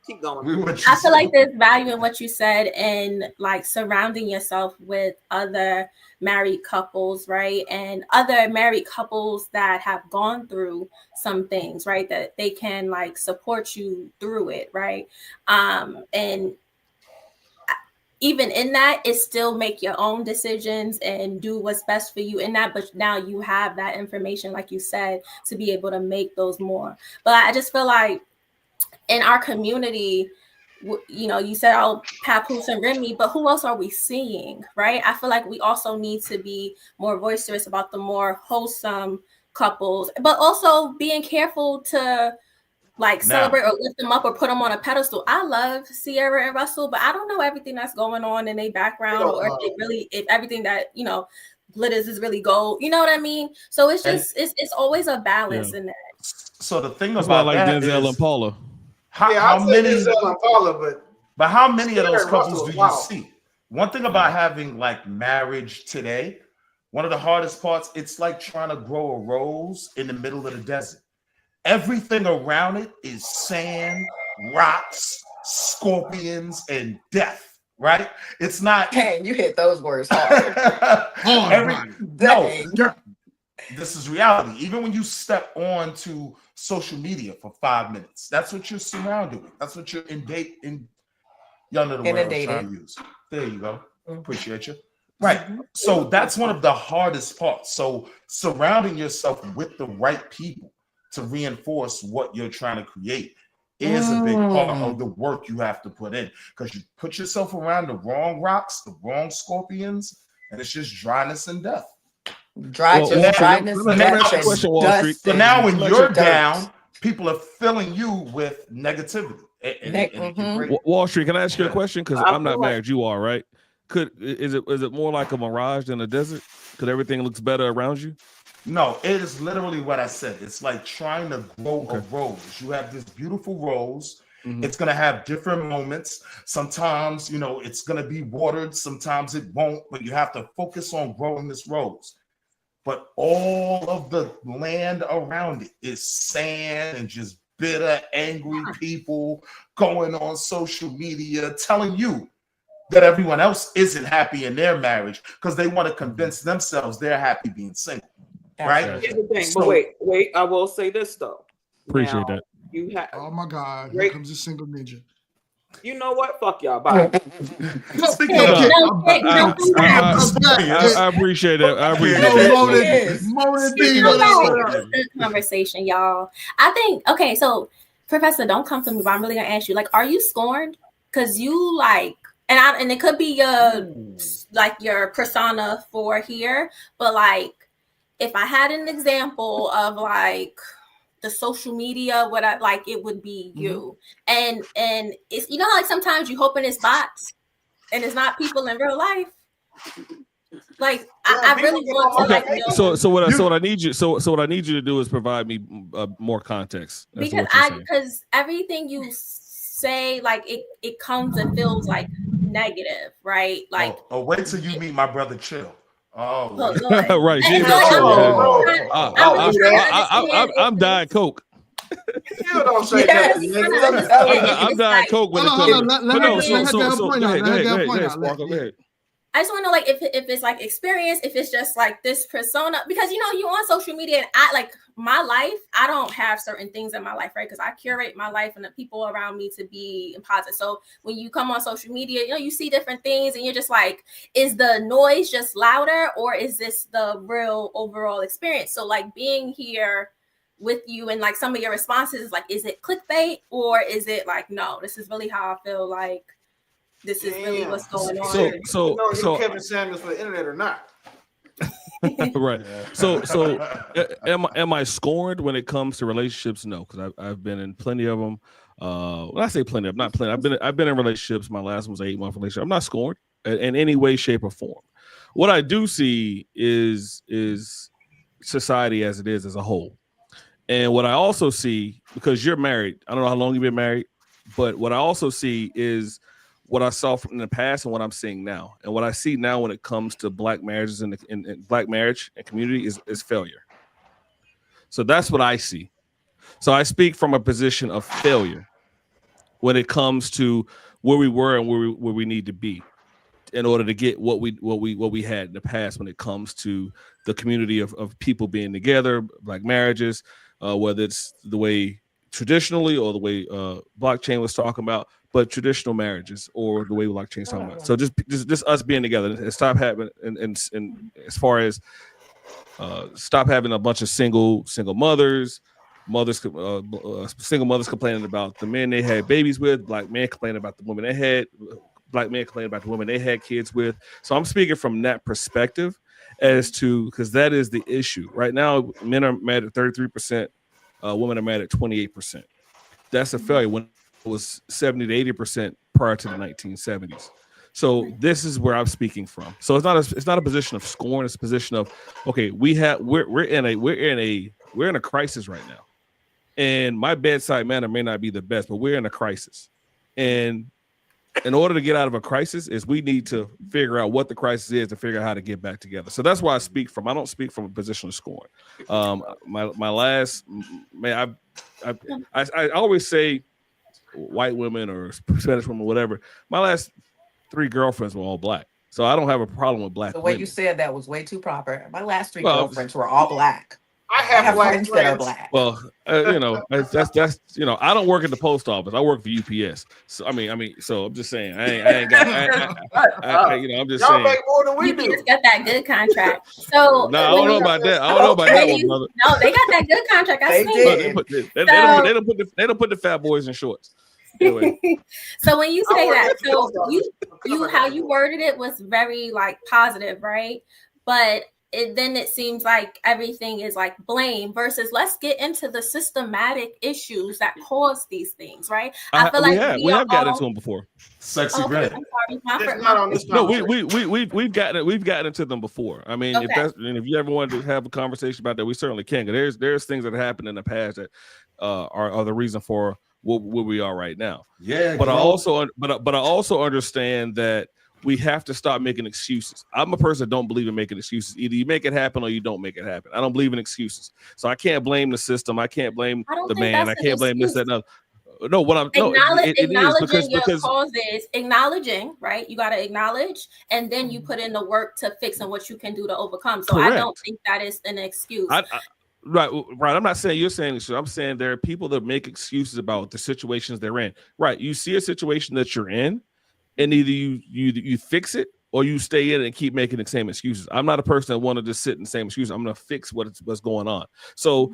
Keep going. I feel like there's value in what you said and like surrounding yourself with other married couples, right? And other married couples that have gone through some things, right? That they can like support you through it, right? And even in that, it still make your own decisions and do what's best for you in that. But now you have that information, like you said, to be able to make those more. But I just feel like in our community, you know, you said, oh, Papoose and Remy, but who else are we seeing, right? I feel like we also need to be more boisterous about the more wholesome couples, but also being careful to like celebrate or lift them up or put them on a pedestal. I love Sierra and Russell, but I don't know everything that's going on in their background or if everything that, you know, glitters is really gold. You know what I mean? So it's just, it's always a balance in that. So the thing That's about like that Denzel is, and Paula. How many? Denzel and Paula, but how many of those Sierra and couples Russell, do wow. you see? One thing about having like marriage today, one of the hardest parts, it's like trying to grow a rose in the middle of the desert. Everything around it is sand, rocks, scorpions, and death, right? It's not. Dang, you hit those words hard. This is reality. Even when you step on to social media for 5 minutes, that's what you're surrounded with. That's what you're y'all know the word I'm trying to use. There you go. Appreciate you. Right. So that's one of the hardest parts. So surrounding yourself with the right people to reinforce what you're trying to create is a big part of the work you have to put in, because you put yourself around the wrong rocks, the wrong scorpions, and it's just dryness and death. Dryness, death, so now when you're down, people are filling you with negativity. Wall Street, can I ask you a question? Because I'm not married, you are, right? Is it more like a mirage than a desert? Because everything looks better around you? No, it is literally what I said. It's like trying to grow a rose. You have this beautiful rose. It's going to have different moments. Sometimes, you know, it's going to be watered. Sometimes it won't, but you have to focus on growing this rose. But all of the land around it is sand and just bitter, angry people going on social media telling you that everyone else isn't happy in their marriage because they want to convince themselves they're happy being single. Right? Here's the thing, but wait, I will say this though. Appreciate that. You have oh my God, here comes a single ninja. You know what? Fuck y'all. Bye. I appreciate that. I appreciate Good conversation, y'all. I think, okay, so Professor, don't come for me, but I'm really gonna ask you, like, are you scorned? Because you like, and it could be your persona for here, but like, if I had an example of like the social media, what I like, it would be you. And it's, you know, like sometimes you hoping it's bots and it's not people in real life. Like I really want to like know. So what I need you to do is provide me more context. Because everything you say, like it comes and feels like negative, right? Like wait till you meet my brother Chill. Oh, right. I'm dying Coke. You don't say that. I'm dying Coke when it comes. I just want to know, like, if it's like experience, if it's just like this persona, because you know you on social media, and I like my life. I don't have certain things in my life, right? Because I curate my life and the people around me to be positive. So when you come on social media, you know you see different things, and you're just like, is the noise just louder, or is this the real overall experience? So like being here with you and like some of your responses, like, is it clickbait or is it like, no, this is really how I feel like. This is really what's going on. So Kevin Samuels for the internet or not? Right. So am I scorned when it comes to relationships? No, because I've been in plenty of them. When I say plenty, I'm not plenty. I've been in relationships. My last one was an 8-month relationship. I'm not scorned in any way, shape, or form. What I do see is society as it is as a whole. And what I also see, because you're married, I don't know how long you've been married, but what I also see is what I saw from in the past and what I'm seeing now. And what I see now when it comes to Black marriages and Black marriage and community is failure. So that's what I see. So I speak from a position of failure when it comes to where we were and where we need to be in order to get what we had in the past when it comes to the community of people being together, Black marriages, whether it's the way traditionally or the way Blockchain was talking about, but traditional marriages or the way Blockchain's talking about. So just us being together and stop having and as far as stop having a bunch of single mothers, single mothers complaining about the men they had babies with, Black men complaining about the women they had, Black men complaining about the women they had kids with. So I'm speaking from that perspective as to, because that is the issue. Right now, men are mad at 33%, women are mad at 28%. That's a failure when it was 70 to 80% prior to the 1970s. So this is where I'm speaking from. So it's not a position of scorn. It's a position of, okay, we're in a crisis right now, and my bedside manner may not be the best, but we're in a crisis, and in order to get out of a crisis is we need to figure out what the crisis is to figure out how to get back together. So that's why I speak from. I don't speak from a position of scorn. My last man, I always say white women or Spanish women, whatever. My last 3 girlfriends were all Black, so I don't have a problem with Black. The way women. you said that was way too proper. My last 3 girlfriends were all Black. I have Black friends that are Black. Well, that's I don't work at the post office. I work for UPS. So I mean, so I'm just saying, I ain't got. I'm just Y'all saying. make more than we You do. just got that good contract. So No, I don't know about that. I don't know about that one, brother. No, they got that good contract. I They seen did. it. They don't put the fat boys in shorts. Anyway. So when you I say work that, at the so post office. you how you worded it was very like positive, right? But then it seems like everything is like blame versus let's get into the systematic issues that cause these things, right? I feel like we have gotten into them before. Sexy okay, red. I'm sorry, my It's fir- not on this. No, conversation. we've gotten into them before. I mean, Okay. if you ever wanted to have a conversation about that, we certainly can. There's things that happened in the past that are the reason for where we are right now. Yeah, But I bro. also understand that we have to stop making excuses. I'm a person that don't believe in making excuses. Either you make it happen or you don't make it happen. I don't believe in excuses. So I can't blame the system. I can't blame I don't the think man. I that's an can't blame this, that, excuse. and other. No, what I'm no, it is Acknowledging your because causes, acknowledging, right? You got to acknowledge, and then you put in the work to fix and what you can do to overcome. So I don't Correct. think that is an excuse. Right. I'm not saying you're saying this. I'm saying there are people that make excuses about the situations they're in. Right. You see a situation that you're in, and either you fix it or you stay in it and keep making the same excuses. I'm not a person that wanted to sit in the same excuses. I'm going to fix what's going on. So,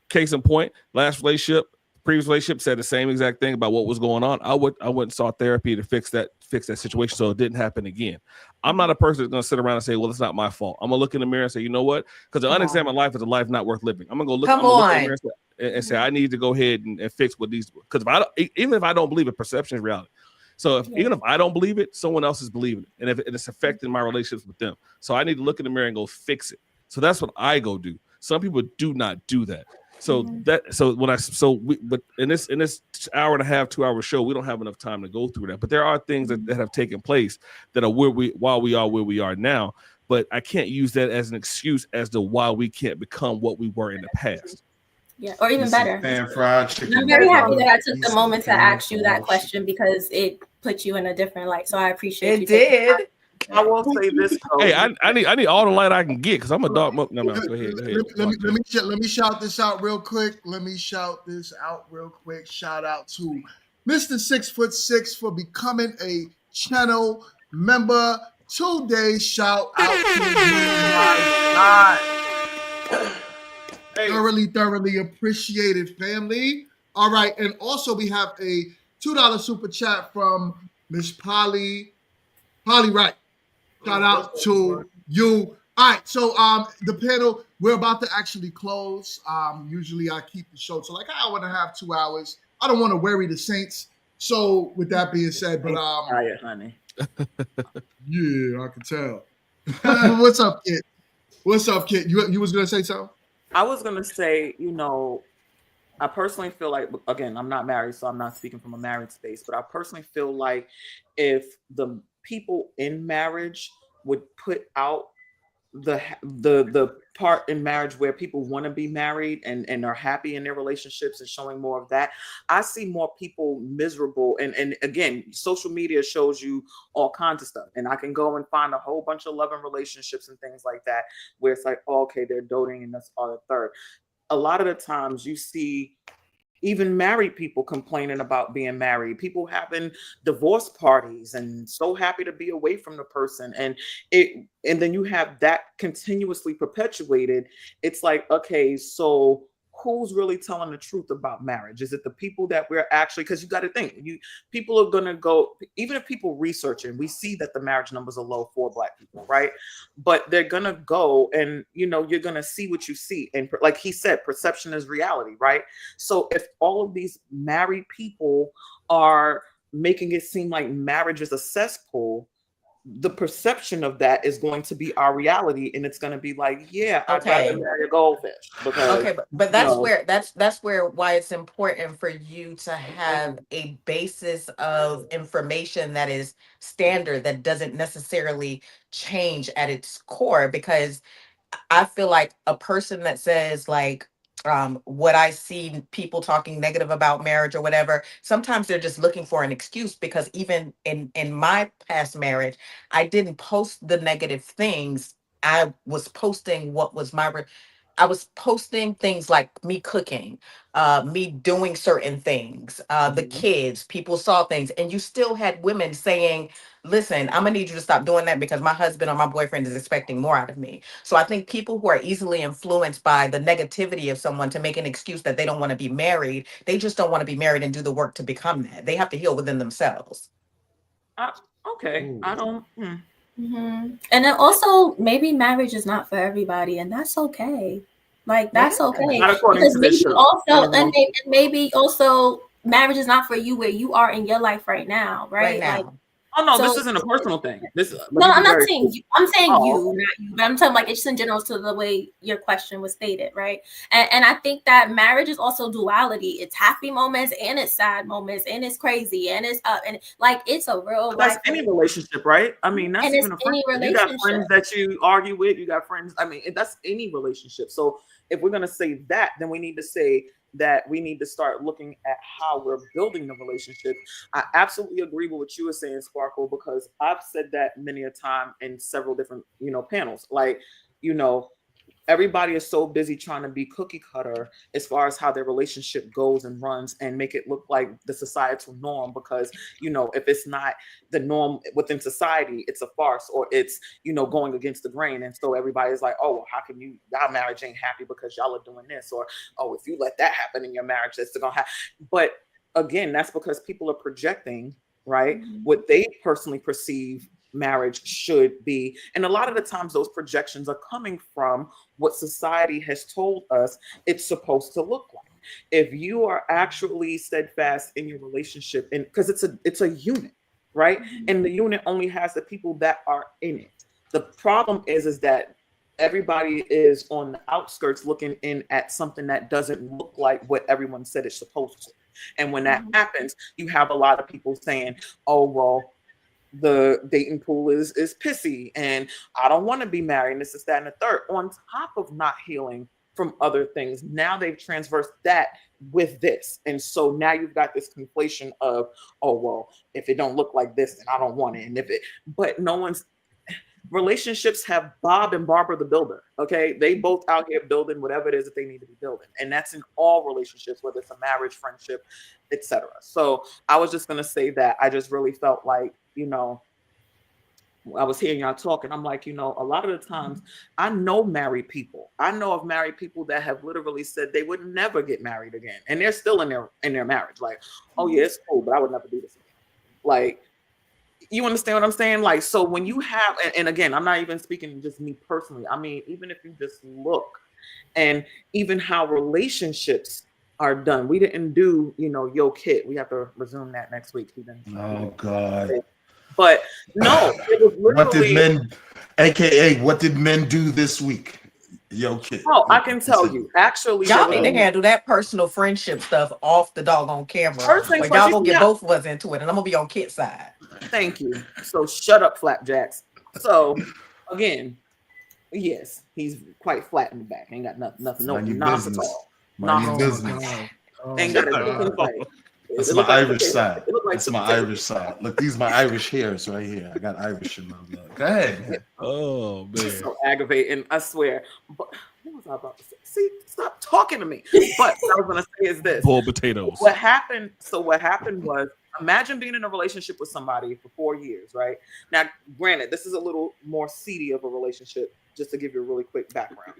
case in point, last relationship, previous relationship said the same exact thing about what was going on. I went and sought therapy to fix that situation so it didn't happen again. I'm not a person that's going to sit around and say, well, it's not my fault. I'm going to look in the mirror and say, you know what? Because an unexamined life is a life not worth living. I'm going to go look, Come look in the on. mirror and say, I need to go ahead and fix what these, because even if I don't believe it, perception is reality. So even if I don't believe it, someone else is believing it. And if it's affecting my relationships with them. So I need to look in the mirror and go fix it. So that's what I go do. Some people do not do that. So but in this hour and a half, 2 hour show, we don't have enough time to go through that. But there are things that have taken place that are while we are where we are now. But I can't use that as an excuse as to why we can't become what we were in the past. Yeah, or even better. Pan-fried chicken. I'm very happy that I took the moment to ask you that question because it put you in a different light. So I appreciate you. It did. I will say this. Hey, I need all the light I can get because I'm a dark. No, go ahead. Let me shout this out real quick. Shout out to Mr. 6'6" for becoming a channel member today. Shout out to you, my God. Thoroughly appreciated, family. All right, and also we have a $2 super chat from Miss Polly Wright. Shout out to you, All right, so the panel, we're about to actually close. Usually I keep the show to like an hour and a half, 2 hours. I don't want to worry the Saints. So with that being said, but Tired, honey. yeah, I can tell. What's up, kid? What's up, kid? You was gonna say something? I was gonna say, you know, I personally feel like, again, I'm not married, so I'm not speaking from a married space, but I personally feel like if the people in marriage would put out the part in marriage where people want to be married and are happy in their relationships and showing more of that, I see more people miserable. And again, social media shows you all kinds of stuff, and I can go and find a whole bunch of loving relationships and things like that where it's like, oh, okay, they're doting and that's all the third. A lot of the times you see even married people complaining about being married, people having divorce parties and so happy to be away from the person, and then you have that continuously perpetuated. It's like, okay, so who's really telling the truth about marriage? Is it the people that we're actually, because you got to think, people are going to go, even if people research it, we see that the marriage numbers are low for Black people, right? But they're going to go and, you know, you're going to see what you see. And like he said, perception is reality, right? So if all of these married people are making it seem like marriage is a cesspool, the perception of that is going to be our reality, and it's going to be like, yeah, I'd rather marry a goldfish. Because, okay, but that's where that's where why it's important for you to have a basis of information that is standard, that doesn't necessarily change at its core. Because I feel like a person that says like, what I see people talking negative about marriage or whatever, sometimes they're just looking for an excuse, because even in my past marriage, I didn't post the negative things. I was posting what was I was posting things like me cooking, me doing certain things, the kids, people saw things, and you still had women saying, listen, I'm gonna need you to stop doing that because my husband or my boyfriend is expecting more out of me. So I think people who are easily influenced by the negativity of someone to make an excuse that they don't want to be married, they just don't want to be married and do the work to become that. They have to heal within themselves. Okay. Ooh. I don't. And then also, maybe marriage is not for everybody, and that's okay. Like, that's okay. Not according Because to this maybe show. also, and maybe also, marriage is not for you where you are in your life right now, right? Now. Like, oh no, so- this isn't a personal thing. This no, I'm not saying you. I'm saying Oh. you, not you. But I'm talking like it's in general to the way your question was stated, right? And I think that marriage is also duality. It's happy moments and it's sad moments and it's crazy and it's up and like it's a real. But that's any relationship, right? I mean, that's And even a it's any friendship. You got relationship. friends that you argue with. You got friends. I mean, that's any relationship. So if we're gonna say that, then we need to say that we need to start looking at how we're building the relationship. I absolutely agree with what you were saying, Sparkle, because I've said that many a time in several different, panels. Like, everybody is so busy trying to be cookie cutter as far as how their relationship goes and runs and make it look like the societal norm, because if it's not the norm within society, it's a farce, or it's going against the grain. And so everybody's like, oh, well, how can y'all marriage ain't happy because y'all are doing this, or oh, if you let that happen in your marriage, that's gonna happen. But again, that's because people are projecting, right, what they personally perceive marriage should be. And a lot of the times those projections are coming from what society has told us it's supposed to look like. If you are actually steadfast in your relationship, and because it's a unit, right? And the unit only has the people that are in it. The problem is that everybody is on the outskirts looking in at something that doesn't look like what everyone said it's supposed to. And when that happens, you have a lot of people saying, oh, well, the dating pool is pissy and I don't want to be married, and this is that and the third, on top of not healing from other things. Now they've transversed that with this, and so now you've got this conflation of, oh, well, if it don't look like this, then I don't want it. And but no one's relationships have Bob and Barbara the builder. Okay, they both out here building whatever it is that they need to be building, and that's in all relationships, whether it's a marriage, friendship, etc. So I was just gonna say that I just really felt like, I was hearing y'all talking. I'm like, a lot of the times I know married people. I know of married people that have literally said they would never get married again, and they're still in their marriage. Like, oh yeah, it's cool, but I would never do this again. Like, You understand what I'm saying? Like, so when you have, and again, I'm not even speaking just me personally. I mean, even if you just look and even how relationships are done. We didn't do, Yo Kit. We have to resume that next week. Oh God. But no, it was literally, what did men do this week? Yo Kit. Oh, I can tell you. Actually, y'all need to handle that personal friendship stuff off the doggone camera. First things Y'all first, gonna get both of us into it, and I'm gonna be on Kit's side. Thank you. So shut up, Flapjacks. So again, yes, he's quite flat in the back. Ain't got nothing, no nonsense at all. Mind your business. Ain't got a fight. That's my Irish side. That's my Irish side. Look, these are my Irish hairs right here. I got Irish in my blood. Go ahead. Oh man, so aggravating. I swear. But what was I about to say? See, stop talking to me. But what I was gonna say is this: boiled potatoes. What happened? So what happened was, imagine being in a relationship with somebody for 4 years, right? Now, granted, this is a little more seedy of a relationship. Just to give you a really quick background.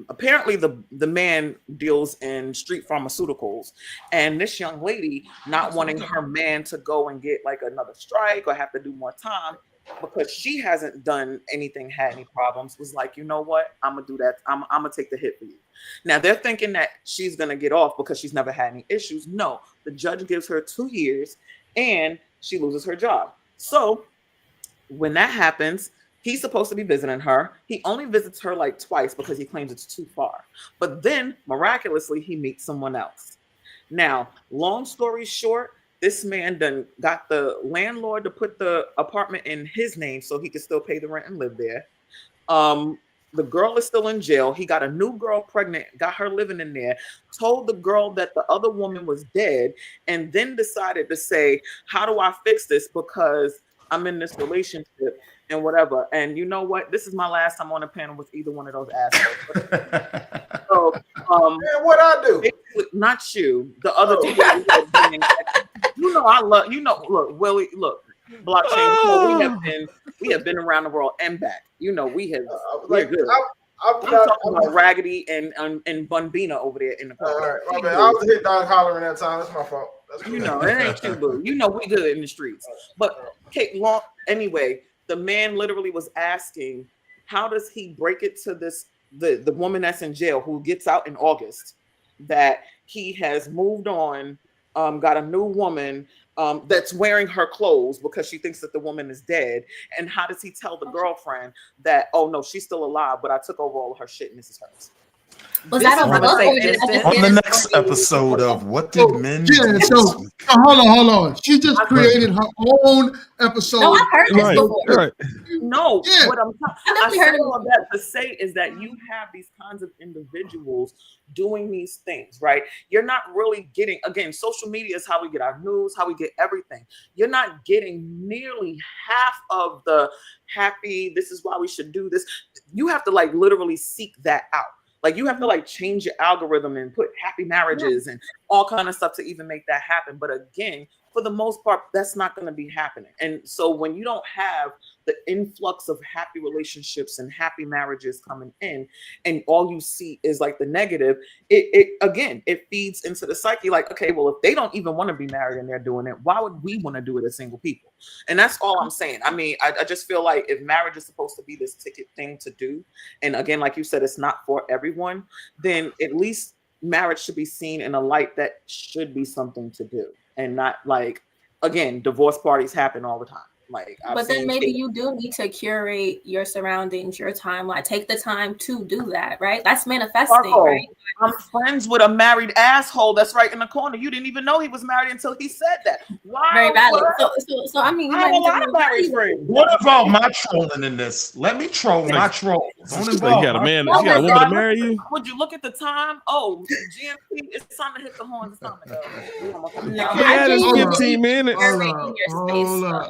Apparently the man deals in street pharmaceuticals, and this young lady not wanting her man to go and get like another strike or have to do more time because she hasn't done anything, had any problems, was like, you know what, I'm gonna do that. I'm gonna take the hit for you. Now they're thinking that she's gonna get off because she's never had any issues. No, the judge gives her 2 years and she loses her job. So when that happens, he's supposed to be visiting her. He only visits her like twice because he claims it's too far. But then, miraculously, he meets someone else. Now, long story short, this man done got the landlord to put the apartment in his name so he could still pay the rent and live there. The girl is still in jail. He got a new girl pregnant, got her living in there, told the girl that the other woman was dead, and then decided to say, how do I fix this? Because I'm in this relationship and whatever. And you know what? This is my last time on a panel with either one of those assholes. So, man, what I do? Not you. The other two. I love. Look, Willie. Look, blockchain. We have been around the world and back. We have. We're good. I'm talking about Raggedy and Bunbina over there in the corner. All right, my bad. I was hit dog hollering that time. That's my fault. That's cool. It ain't you, boo. We good in the streets. But anyway, the man literally was asking, how does he break it to the woman that's in jail who gets out in August, that he has moved on, got a new woman that's wearing her clothes because she thinks that the woman is dead. And how does he tell the girlfriend that, oh no, she's still alive, but I took over all of her shit and this is hers? Was that on the next episode of What Did Men Do? Yeah, so hold on. She just created her own episode. No, I've heard this before. Right. No, Yeah. what I said all of that to say is that you have these kinds of individuals doing these things, right? You're not really getting, again, social media is how we get our news, how we get everything. You're not getting nearly half of the happy, this is why we should do this. You have to like literally seek that out. Like you have to like change your algorithm and put happy marriages and all kind of stuff to even make that happen. But again, for the most part, that's not going to be happening. And so when you don't have the influx of happy relationships and happy marriages coming in, and all you see is like the negative, it feeds into the psyche. Like, okay, well, if they don't even want to be married and they're doing it, why would we want to do it as single people? And that's all I'm saying. I mean, I just feel like if marriage is supposed to be this ticket thing to do, and again, like you said, it's not for everyone, then at least marriage should be seen in a light that should be something to do. And not like, again, divorce parties happen all the time. Like, but then maybe you do need to curate your surroundings, your timeline. Take the time to do that, right? That's manifesting, right? I'm friends with a married asshole that's right in the corner. You didn't even know he was married until he said that. Why? Very valid. So I mean, I have a lot of married friends. What involved my trolling in this? Let me troll my troll. Don't involve. You got a man. You got a woman to marry you. Would you look at the time? Oh, GMP, it's time to hit the horns. It's time to go. No, I just 15 minutes. Hold up.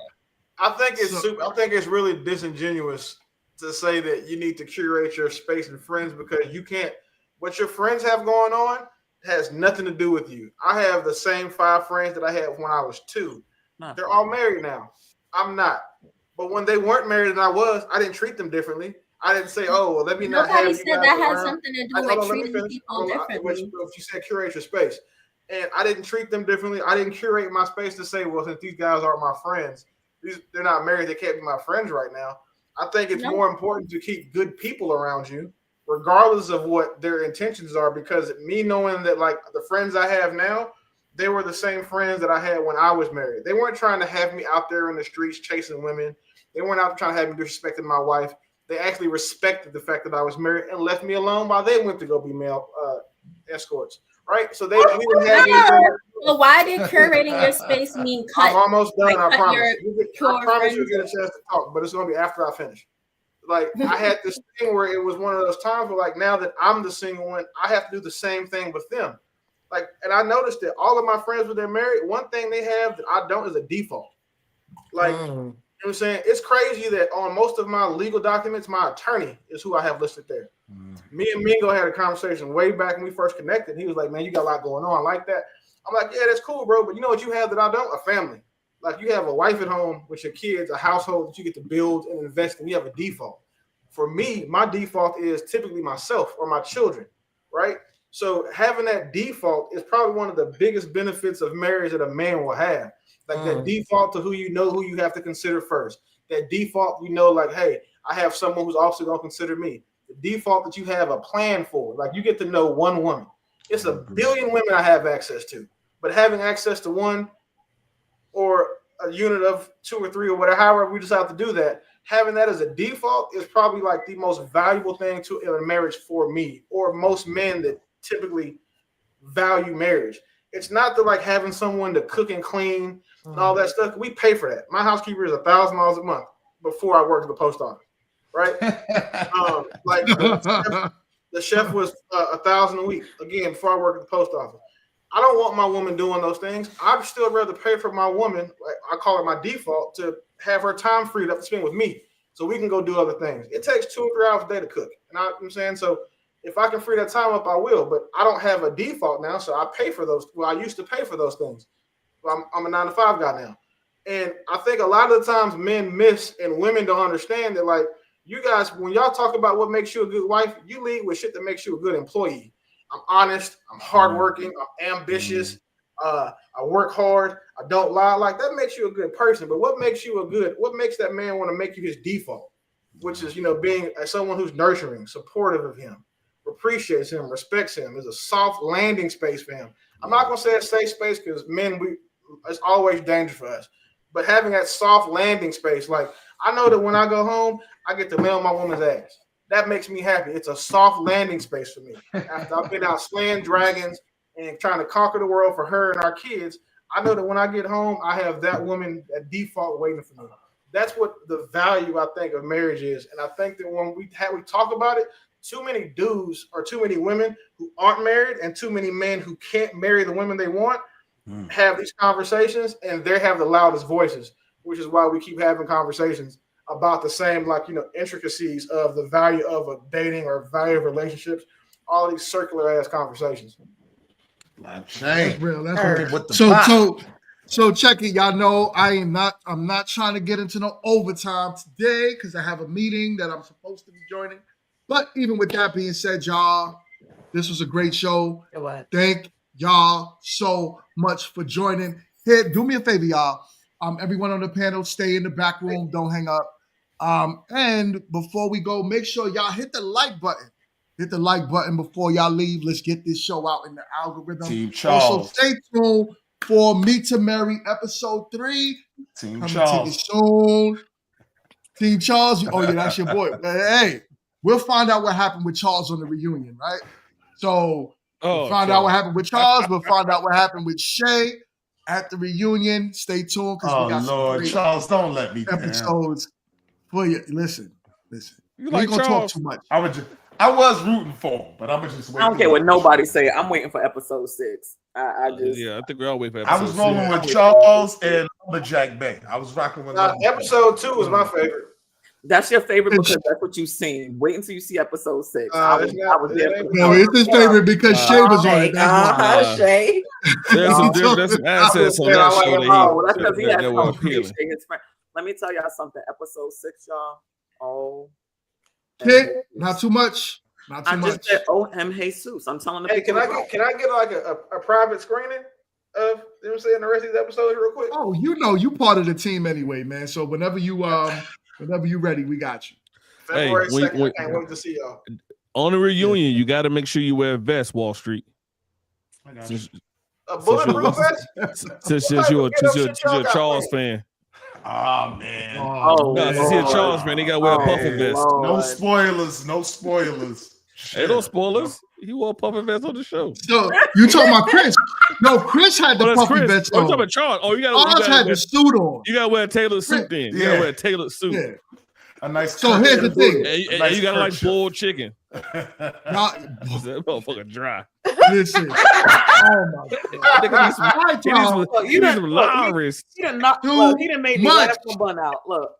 I think it's really disingenuous to say that you need to curate your space and friends, because you can't. What your friends have going on has nothing to do with you. I have the same 5 friends that I had when I was 2. They're all married now. I'm not. But when they weren't married and I didn't treat them differently. I didn't say, oh, well, let me not have you. Nobody said that has something to do with treating people differently. If you said curate your space. and I didn't treat them differently. I didn't curate my space to say, well, since these guys aren't my friends, they're not married, they can't be my friends right now. I think it's more important to keep good people around you, regardless of what their intentions are, because me knowing that like the friends I have now, they were the same friends that I had when I was married. They weren't trying to have me out there in the streets chasing women. They weren't out trying to have me disrespecting my wife. They actually respected the fact that I was married and left me alone while they went to go be male escorts. Right? So we didn't have anything. So why did curating your space mean cut? I'm almost done, I promise. I promise you'll friends? get a chance to talk, but it's going to be after I finish. Like, I had this thing where it was one of those times where, like, now that I'm the single one, I have to do the same thing with them. Like, and I noticed that all of my friends, when they're married, one thing they have that I don't is a default. Like, you know what I'm saying? It's crazy that on most of my legal documents, my attorney is who I have listed there. Me and Mingo had a conversation way back when we first connected. He was like, man, you got a lot going on like that. I'm like, yeah, that's cool, bro. But you know what you have that I don't? A family. Like, you have a wife at home with your kids, a household that you get to build and invest in. You have a default. For me, my default is typically myself or my children, right? So having that default is probably one of the biggest benefits of marriage that a man will have. Like that default to who you have to consider first. That default, like, hey, I have someone who's also going to consider me. The default that you have a plan for. Like, you get to know one woman. It's a billion women I have access to. But having access to one or a unit of 2 or 3 or whatever, however we decide to do that, having that as a default is probably like the most valuable thing in a marriage for me, or most men that typically value marriage. It's not like having someone to cook and clean and all that stuff. We pay for that. My housekeeper is $1,000 a month before I worked at the post office, right? Like the chef was $1,000 a week again before I worked at the post office. I don't want my woman doing those things. I'd still rather pay for my woman, like I call it my default, to have her time freed up to spend with me so we can go do other things. It takes 2 or 3 hours a day to cook. And I'm saying, so if I can free that time up, I will. But I don't have a default now, so I pay for those. Well, I used to pay for those things. I'm a 9-to-5 guy now. And I think a lot of the times men miss and women don't understand that, like, you guys, when y'all talk about what makes you a good wife, you lead with shit that makes you a good employee. I'm honest. I'm hardworking. I'm ambitious. I work hard. I don't lie. Like, that makes you a good person. But what makes that man want to make you his default? Which is, being someone who's nurturing, supportive of him, appreciates him, respects him, is a soft landing space for him. I'm not going to say a safe space because men, it's always dangerous for us. But having that soft landing space, like, I know that when I go home, I get to lay on my woman's ass. That makes me happy. It's a soft landing space for me. After I've been out slaying dragons and trying to conquer the world for her and our kids, I know that when I get home, I have that woman at default waiting for me. That's what the value, I think, of marriage is. And I think that when we talk about it, too many dudes or too many women who aren't married and too many men who can't marry the women they want have these conversations, and they have the loudest voices, which is why we keep having conversations about the same, intricacies of the value of a dating or value of relationships, all these circular ass conversations. That's real. That's real. So check it. Y'all know I'm not trying to get into no overtime today because I have a meeting that I'm supposed to be joining. But even with that being said, y'all, this was a great show. Thank y'all so much for joining. Here, do me a favor, y'all. Everyone on the panel, stay in the back room. Don't hang up. And before we go, make sure y'all hit the like button. Hit the like button before y'all leave. Let's get this show out in the algorithm. Team Charles. Also, stay tuned for Meet to Marry episode 3. Team Coming Charles. to you soon. Team Charles. Oh, yeah, that's your boy. Hey, we'll find out what happened with Charles on the reunion, right? So we'll find out what happened with Charles. We'll find out what happened with Shay at the reunion. Stay tuned because we got Lord, some great Charles, don't let me episodes for you. Listen. You We like ain't gonna talk Charles? too much. I was rooting for him, but I'm gonna just wait. I don't care what nobody say. I'm waiting for episode 6. I think we're all waiting for episode 6. I was rolling with Charles and Jack Bay. I was rocking with episode 2 was my favorite. That's your favorite because that's what you've seen. Wait until you see episode 6. I was there. No, it's his favorite because Shay was on it. That's Shay. There's some assets on that show That's because he has that were appealing. his friend. Let me tell y'all something. Episode 6, y'all. Oh, Kid, not too much. Not too I much. just said O.M. Jesus. I'm telling the Hey, people. can I get like a private screening of, you know what I'm saying, the rest of these episodes real quick? Oh, you know, you part of the team anyway, man. So whenever you ready, we got you. February Hey, 2nd, I can't wait to see y'all. On the reunion, you got to make sure you wear a vest, Wall Street. I got you. A bulletproof vest? Since you're a Charles fan. Oh man. Oh, No, since you're a Charles fan, they got to wear a puffer vest. No spoilers. No spoilers. Hey, no spoilers. He wore a puffer vest on the show. So you talking about Chris? No, Chris had the Oh, that's puffy Chris. vest Oh, you on. talking about Charles? Oh, you Oz got had the suit on. You got to wear a tailored suit then. You got to wear a tailored suit. Yeah. A nice. So here's the thing. And you got to like boiled chicken. Y'all, That motherfucker dry. listen. Oh my God. He needs some Lawrence. He done not. Too Look, he done made me much. laugh my bun out. Look,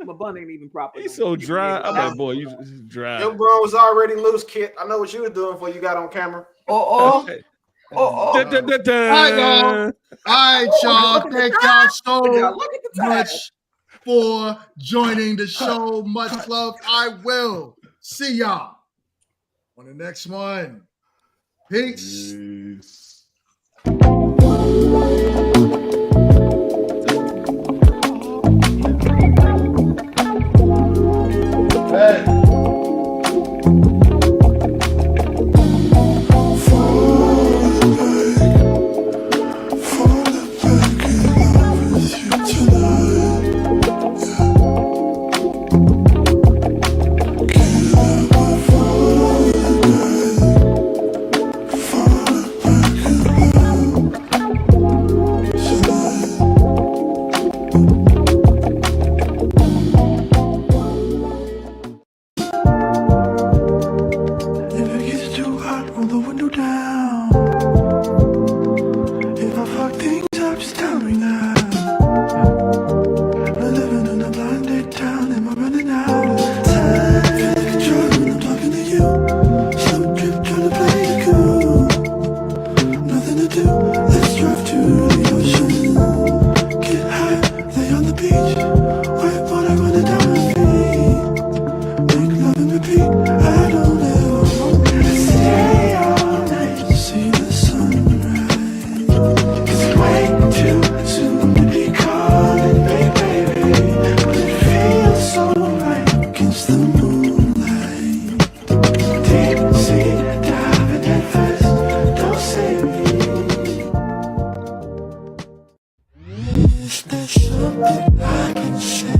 my bun ain't even proper. He's so dry. I'm like, boy, you dry. Your bro was already loose, kid. I know what you was doing before you got on camera. All right, y'all. All right, y'all. Thank y'all so Look at the time. much for joining the show. Much love. I will see y'all on the next one. Peace. Peace. Hey. If it gets too hot, roll the window down. If I fuck things up, just tell me now. We're living in a blinded town, and we're running out of time. Feel like a drug when I'm talking to you. Slow trip, trying to play it cool. Nothing to do, let's drive to the ocean. Get high, lay on the beach. White water running down my feet. Make love and repeat. I don't ever want to stay all night to see the sunrise. It's way too soon to be calling me baby, but it feels so right against the moonlight. Deep sea diving head first, don't save me. Is there something I can say?